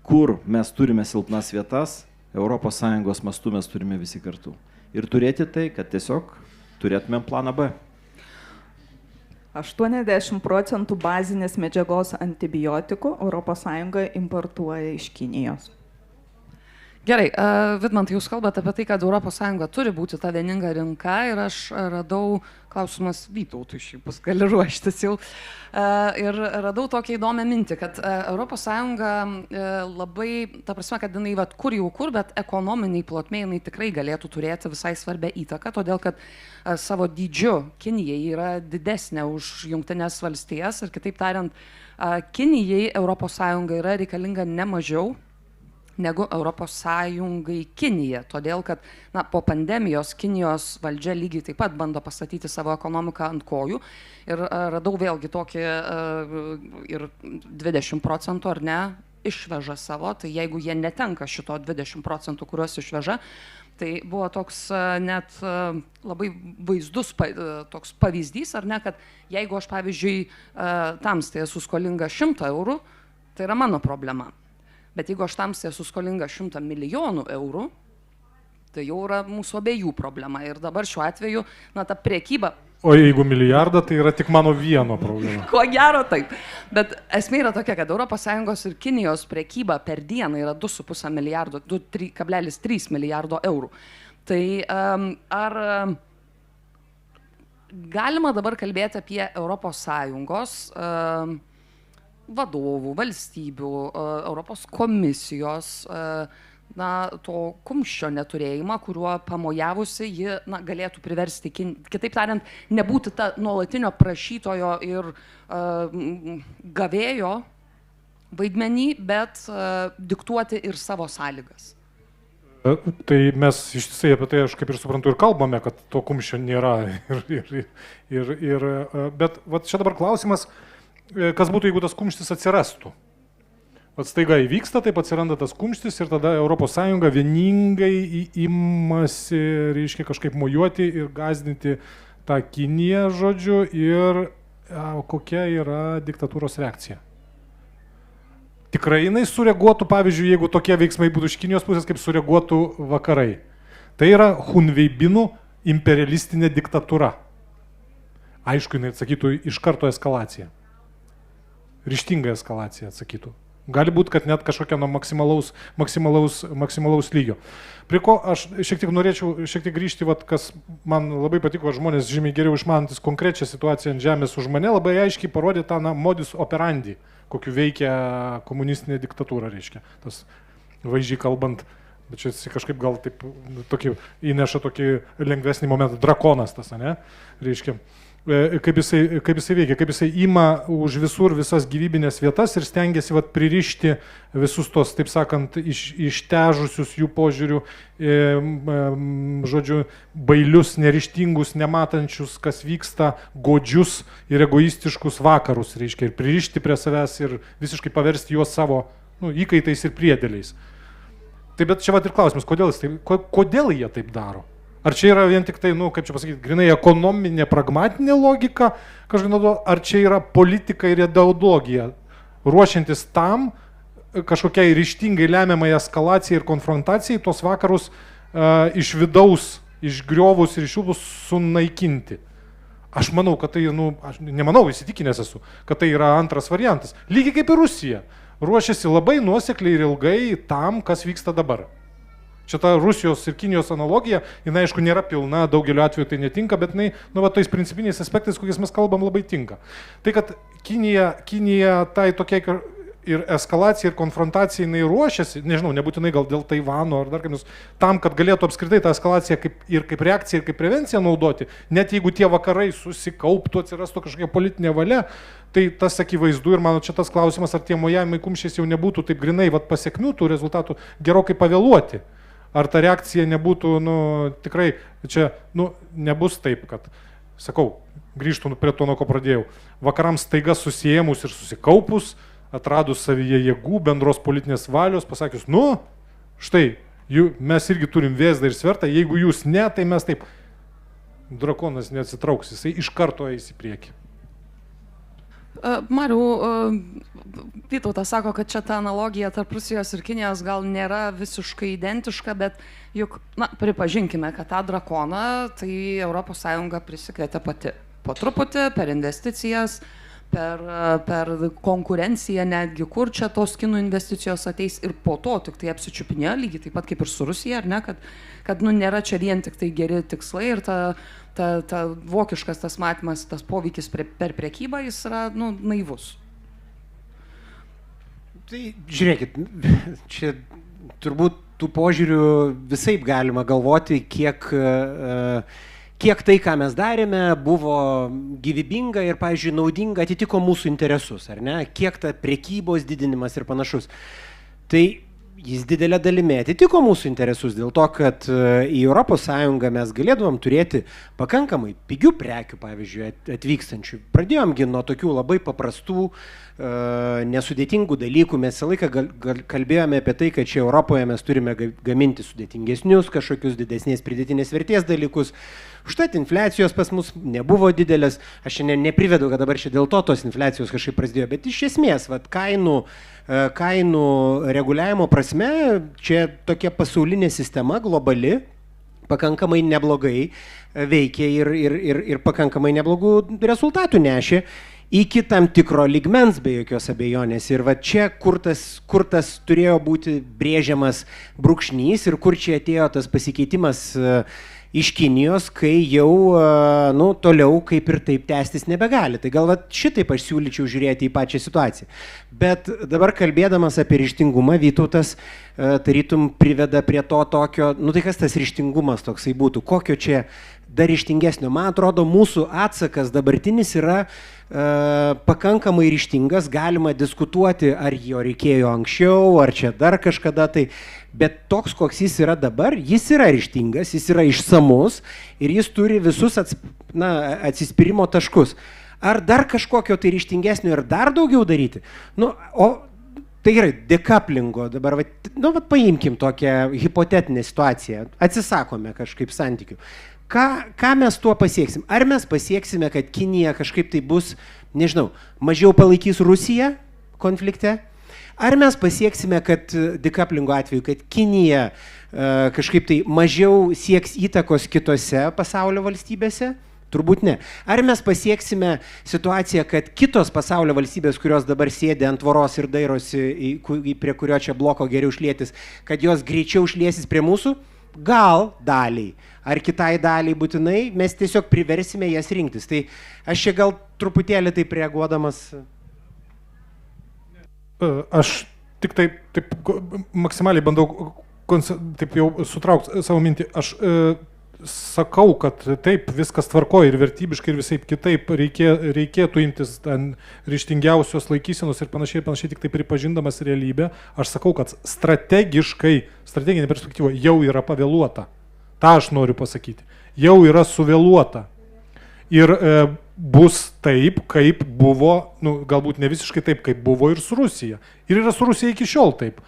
kur mes turime silpnas vietas, ES mastu mes turime visi kartu. Ir turėti tai, kad tiesiog turėtumėm planą B.
80% bazinės medžiagos antibiotikų ES importuoja iš Kinijos.
Gerai, Vidmantai, jūs kalbate apie tai, kad ES turi būti ta vieninga rinka ir aš radau, klausimas Vytautui šiaip bus, gali ruoštis jau, ir radau tokią įdomią mintį, kad ES labai, ta prasme, kad jinai kur jau kur, bet ekonominiai plotmė jinai tikrai galėtų turėti visai svarbę įtaką, todėl kad savo dydžiu Kinijai yra didesnė už Jungtinės valstijas ir kitaip tariant, Kinijai ES yra reikalinga ne mažiau negu ES Kinija, todėl kad po pandemijos Kinijos valdžia lygiai taip pat bando pastatyti savo ekonomiką ant kojų ir radau vėlgi tokį ir 20% ar ne išveža savo, tai jeigu jie netenka šito 20%, kuriuos išveža, tai buvo toks net labai vaizdus toks pavyzdys, ar ne, kad jeigu aš pavyzdžiui tamstai esu skolinga 100 eurų, tai yra mano problema. Bet jeigu aš tamstai esu skolinga 100 milijonų eurų, tai jau yra mūsų abiejų problema. Ir dabar šiuo atveju, ta prekyba...
O jeigu milijardą, tai yra tik mano vieno problema.
Ko gero taip. Bet esmė yra tokia, kad ES ir Kinijos prekyba per dieną yra 2,5 milijardo, 2,3 milijardo eurų. Tai ar galima dabar kalbėti apie ES vadovų, valstybių, Europos komisijos, to kumščio neturėjimą, kuriuo pamojavusi ji galėtų priversti, kitaip tariant, nebūti ta nuolatinio prašytojo ir gavėjo vaidmenį, bet diktuoti ir savo sąlygas.
Tai mes ištisai apie tai, aš kaip ir suprantu, ir kalbame, kad to kumščio nėra. Bet čia dabar klausimas, kas būtų, jeigu tas kumštis atsirastų? Staiga įvyksta, taip atsiranda tas kumštis ir tada ES vieningai imasi, reiškia, kažkaip mojuoti ir gąsdinti tą Kiniją, žodžiu, ir kokia yra diktatūros reakcija? Tikrai jinai sureaguotų, pavyzdžiui, jeigu tokie veiksmai būtų iš Kinijos pusės, kaip sureaguotų vakarai. Tai yra hunveibinų imperialistinė diktatūra. Aišku, jinai atsakytų iš karto eskalaciją. Ryštinga eskalacija atsakytų. Gali būti, kad net kažkokia nuo maksimalaus lygio. Prie ko aš šiek tiek norėčiau grįžti, kas man labai patiko, žmonės žymiai geriau išmanantis konkrečią situaciją ant žemės už mane, labai aiškiai parodė tą modus operandi, kokiu veikia komunistinė diktatūra, reiškia. Tas vaizdžiai kalbant, bet čia kažkaip gal taip įneša tokį lengvesnį momentą, drakonas tas, ne, reiškia. Kaip jisai veikia, kaip jisai ima už visur visas gyvybinės vietas ir stengiasi pririšti visus tos, taip sakant, ištežusius jų požiūrių, žodžiu, bailius, neryžtingus, nematančius, kas vyksta, godžius ir egoistiškus vakarus, reiškia, ir pririšti prie savęs ir visiškai paversti juos savo įkaitais ir priedėliais. Tai bet čia ir klausimas, kodėl jie taip daro? Ar čia yra vien tik tai, kaip čia pasakyti, grinai ekonominė, pragmatinė logika, ar čia yra politika ir ideologija, ruošiantis tam kažkokiai ryžtingai lemiamai eskalacijai ir konfrontacijai tos vakarus iš vidaus, išgriovus ir išjūbus sunaikinti. Aš manau, kad tai, aš nemanau, įsitikinęs esu, kad tai yra antras variantas. Lygiai kaip ir Rusija, ruošiasi labai nuosekliai ir ilgai tam, kas vyksta dabar. Čia ta Rusijos ir Kinijos analogija, jinai aišku nėra pilna, daugeliu atveju tai netinka, bet jinai, tais principiniais aspektais, kokiais mes kalbam, labai tinka. Tai, kad Kinija tai tokia ir eskalacija, ir konfrontacija jinai ruošiasi, nežinau, nebūtinai gal dėl Taivano ar dar kaip nors, tam, kad galėtų apskritai tą eskalaciją kaip reakciją ir kaip prevenciją naudoti, net jeigu tie vakarai susikauptų, atsirastų kažkokia politinė valia, tai tas akivaizdu ir mano čia tas klausimas, ar tie mojavimai kumščiais jau nebūtų taip grinai pasiekmių tų rezultatų gerokai pavėluoti. Ar ta reakcija nebūtų, tikrai, čia, nebus taip, kad, sakau, grįžtų prie to, nuo ko pradėjau, vakarams staiga susijėmus ir susikaupus, atradus savyje jėgų, bendros politinės valios, pasakius, štai, mes irgi turim vėzdą ir svertą, jeigu jūs ne, tai mes taip, drakonas neatsitrauks, jisai iš karto eis į priekį.
Mariau, Vytautas sako, kad čia ta analogija tarp Rusijos ir Kinijos gal nėra visiškai identiška, bet juk, pripažinkime, kad tą drakoną tai ES prisikvietė pati. Po truputį, per investicijas, per konkurenciją netgi, kur čia tos kinų investicijos ateis ir po to tik tai apsičiupinėjo, lygiai taip pat kaip ir su Rusija, ar ne, kad nėra čia vien tik tai geri tikslai ir ta vokiškas tas matymas, tas poveikis per prekybą, jis yra, naivus.
Tai žiūrėkit, čia turbūt tų požiūrių visaip galima galvoti, kiek tai, ką mes darėme, buvo gyvybinga ir, pavyzdžiui, naudinga, atitiko mūsų interesus, ar ne? Kiek ta prekybos didinimas ir panašus. Tai jis didelė dalimi atitiko mūsų interesus dėl to, kad į ES mes galėdavom turėti pakankamai pigių prekių, pavyzdžiui, atvykstančių. Pradėjomgi nuo tokių labai paprastų, nesudėtingų dalykų. Mes visą laiką kalbėjome apie tai, kad čia Europoje mes turime gaminti sudėtingesnius, kažkokius didesnės pridėtinės vertės dalykus. Užtat infliacijos pas mus nebuvo didelės. Aš šiandien neprivedu, kad dabar čia dėl to tos infliacijos kažkaip prasidėjo, bet iš esmės, kainų reguliavimo prasme, čia tokia pasaulinė sistema, globali, pakankamai neblogai veikia ir pakankamai neblogų rezultatų nešė iki tam tikro lygmens, be jokios abejonės. Ir va čia, kur tas turėjo būti brėžiamas brūkšnys ir kur čia atėjo tas pasikeitimas iš Kinijos, kai jau toliau kaip ir taip tęstis nebegali. Tai gal šitaip aš siūlyčiau žiūrėti į pačią situaciją. Bet dabar kalbėdamas apie ryžtingumą, Vytautas tarytum priveda prie to tokio, tai kas tas ryžtingumas toksai būtų, kokio čia dar ryžtingesnio. Man atrodo, mūsų atsakas dabartinis yra pakankamai ryžtingas, galima diskutuoti, ar jo reikėjo anksčiau, ar čia dar kažkada tai, bet toks, koks jis yra dabar, jis yra ryžtingas, jis yra išsamus ir jis turi visus atsispyrimo taškus. Ar dar kažkokio tai ryžtingesnio ir dar daugiau daryti? Tai gerai, dekaplingo dabar, paimkim tokią hipotetinę situaciją, atsisakome kažkaip santykių. Ką mes tuo pasieksim? Ar mes pasieksime, kad Kinija kažkaip tai bus, nežinau, mažiau palaikys Rusiją konflikte? Ar mes pasieksime, kad dekaplingo atveju, kad Kinija kažkaip tai mažiau sieks įtakos kitose pasaulio valstybėse? Turbūt ne. Ar mes pasieksime situaciją, kad kitos pasaulio valstybės, kurios dabar sėdi ant tvoros ir dairosi, prie kurio čia bloko geriau šlėtis, kad jos greičiau šlėsis prie mūsų? Gal daliai. Ar kitai daliai būtinai, mes tiesiog priversime jas rinktis. Tai aš čia gal truputėlį taip reaguodamas.
Aš tik taip maksimaliai bandau taip jau sutraukti savo mintį. Aš sakau, kad taip, viskas tvarkoja ir vertybiškai ir visai kitaip reikėtų imtis ryžtingiausios laikysenos ir panašiai, tik tai pripažindamas realybę. Aš sakau, kad strateginė perspektyva jau yra pavėluota. Ta aš noriu pasakyti. Jau yra suvėluota. Ir bus taip, kaip buvo, galbūt ne visiškai taip, kaip buvo ir su Rusija. Ir yra su Rusija iki šiol taip.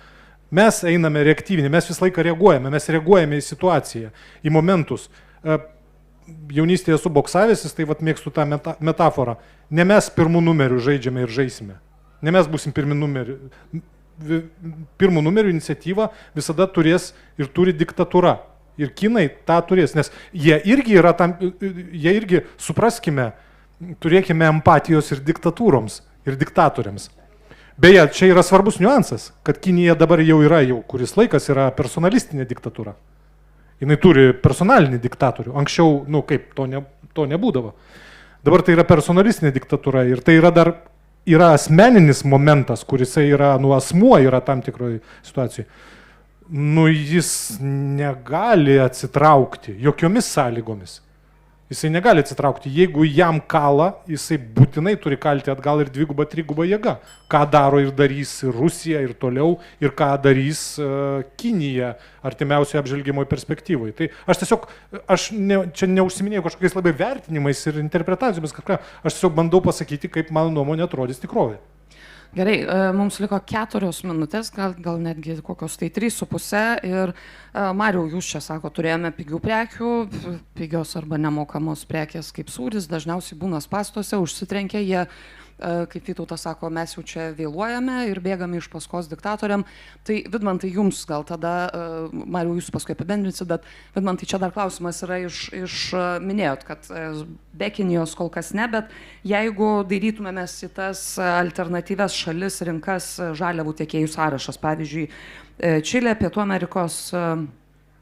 Mes einame reaktyvinį, mes visą laiką reaguojame į situaciją, į momentus. Jaunystėje esu boksavęsis, tai mėgstu tą metaforą. Ne mes pirmų numerių žaidžiame ir žaisime. Ne mes būsim pirmų numerių. Pirmų numerių iniciatyvą visada turės ir turi diktatūra. Ir kinai tą turės, nes jie irgi, supraskime, turėkime empatijos ir diktatūroms, ir diktatoriams. Beje, čia yra svarbus niuansas, kad Kinija dabar jau kuris laikas yra personalistinė diktatūra. Jinai turi personalinį diktatorių. Anksčiau, to nebūdavo. Dabar tai yra personalistinė diktatūra ir tai yra asmeninis momentas, kuris yra, asmuo yra tam tikroje situacijoje. Jis negali atsitraukti jokiomis sąlygomis. Jisai negali atsitraukti. Jeigu jam kala, jisai būtinai turi kalti atgal ir dvigubą, trigubą jėgą. Ką daro ir darys ir Rusija ir toliau, ir ką darys Kinija artimiausioje apžvelgimoje perspektyvoje. Tai aš čia neužsiminėjau kažkokiais labai vertinimais ir interpretacijomis, aš tiesiog bandau pasakyti, kaip mano nuomonė atrodys tikrovė.
Gerai, mums liko 4 minutės, gal netgi kokios tai 3,5 ir Mariau, jūs čia sako, turėjome pigių prekių, pigios arba nemokamos prekės kaip sūris, dažniausiai būna spąstuose, užsitrenkia jie, kaip Vytautas sako, mes jau čia vėluojame ir bėgame iš paskos diktatoriam. Tai Vidmantai, jums gal tada, Mariau, jūs paskui apibendrinsit, bet Vidmantai, čia dar klausimas yra minėjot, kad be Kinijos kol kas ne, bet jeigu dairytumėmės į tas alternatyvias šalis, rinkas, žaliavų tiekėjų sąrašas, pavyzdžiui, Čilė, Pietų Amerikos,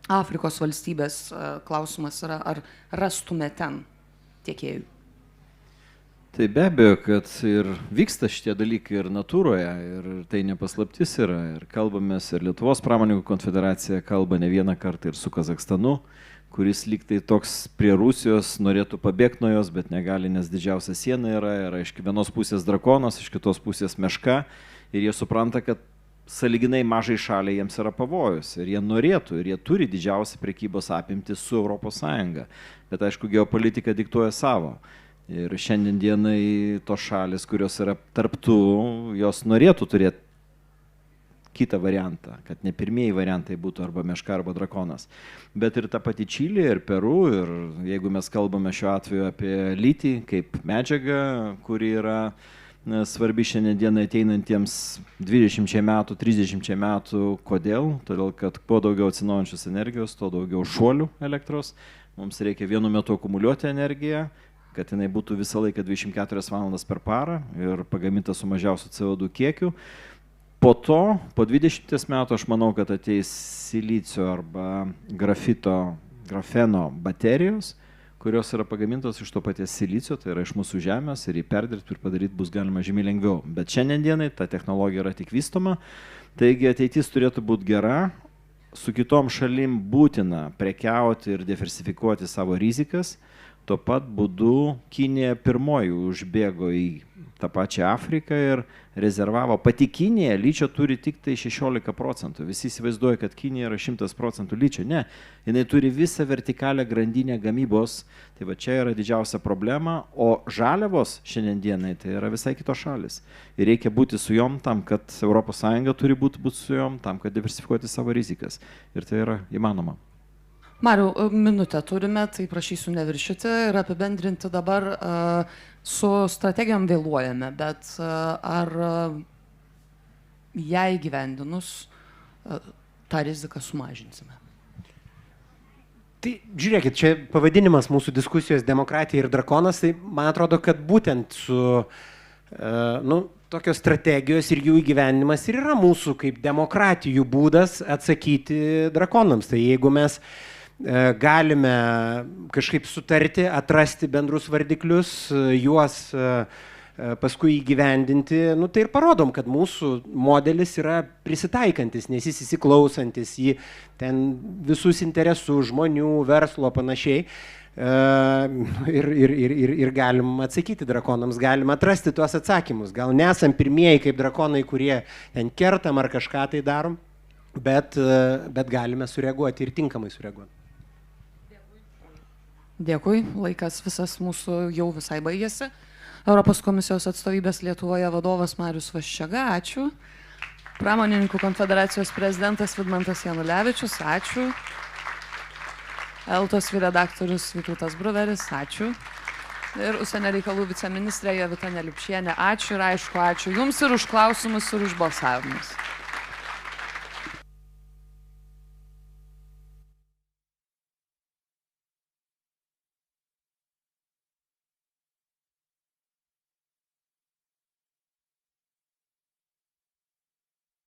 Afrikos valstybės, klausimas yra, ar rastume ten tiekėjų?
Tai be abejo, kad ir vyksta šitie dalykai ir natūroje, ir tai nepaslaptis yra. Ir kalbamės, ir Lietuvos pramonininkų konfederacija kalba ne vieną kartą ir su Kazakstanu, kuris lyg tai toks prie Rusijos norėtų pabėgti nuo jos, bet negali, nes didžiausia siena yra iš vienos pusės drakonas, iš kitos pusės meška. Ir jie supranta, kad sąlyginai mažai šaliai jiems yra pavojus. Ir jie norėtų, ir jie turi didžiausią prekybos apimtį su ES. Bet aišku, geopolitika diktuoja savo. Ir šiandien dienai tos šalis, kurios yra tarptų, jos norėtų turėti kitą variantą, kad ne pirmieji variantai būtų arba meška, arba drakonas. Bet ir ta pati Čilė, ir Peru, ir jeigu mes kalbame šiuo atveju apie litį kaip medžiagą, kuri yra svarbi šiandien dienai ateinantiems 20 metų, 30 metų. Kodėl? Todėl, kad kuo daugiau atsinaujančios energijos, tuo daugiau šuolių elektros. Mums reikia vienu metu akumuliuoti energiją, kad jinai būtų visą laiką 24 valandas per parą ir pagaminta su mažiausiu CO2 kiekiu. Po to, po 20 metų, aš manau, kad ateis silicio arba grafeno baterijos, kurios yra pagamintos iš to paties silicio, tai yra iš mūsų žemės, ir jį perdirbti ir padaryti bus galima žymiai lengviau. Bet šiandien dienai ta technologija yra tik vystoma, taigi ateitis turėtų būti gera, su kitom šalim būtina prekiauti ir diversifikuoti savo rizikas. Tuo pat būdu Kinija pirmoji užbėgo į tą pačią Afriką ir rezervavo. Pati Kinija ličio turi tik tai 16%. Visi įsivaizduoja, kad Kinija yra 100% ličio. Ne, jinai turi visą vertikalią grandinę gamybos. Tai va čia yra didžiausia problema. O žaliavos šiandien dienai tai yra visai kitos šalis. Ir reikia būti su jom tam, kad ES turi būti su jom tam, kad diversifikuoti savo rizikas. Ir tai yra įmanoma.
Mariau, minutę turime, tai prašysiu neviršyti ir apibendrinti dabar. Su strategijom vėluojame, bet ar ją įgyvendinus tą riziką sumažinsime?
Tai žiūrėkit, čia pavadinimas mūsų diskusijos demokratija ir drakonas, tai man atrodo, kad būtent su tokios strategijos ir jų įgyvenimas ir yra mūsų kaip demokratijų būdas atsakyti drakonams. Tai jeigu mes galime kažkaip sutarti, atrasti bendrus vardiklius, juos paskui įgyvendinti, tai ir parodom, kad mūsų modelis yra prisitaikantis, nes jis įsiklausantis į ten visus interesus žmonių, verslo panašiai. Ir galim atsakyti drakonams, galim atrasti tuos atsakymus. Gal nesam pirmieji kaip drakonai, kurie ten kertam ar kažką tai darom, bet galime sureaguoti ir tinkamai sureaguoti.
Dėkui, laikas visas mūsų jau visai baigėsi. Europos komisijos atstovybės Lietuvoje vadovas Marius Vaščega, ačiū. Pramonininkų konfederacijos prezidentas Vidmantas Janulevičius, ačiū. Eltos redaktorius Vytautas Bruveris, ačiū. Ir užsienio reikalų viceministrė Jovita Neliupšienė, ačiū ir aišku, ačiū Jums ir už klausimus ir už balsavimus.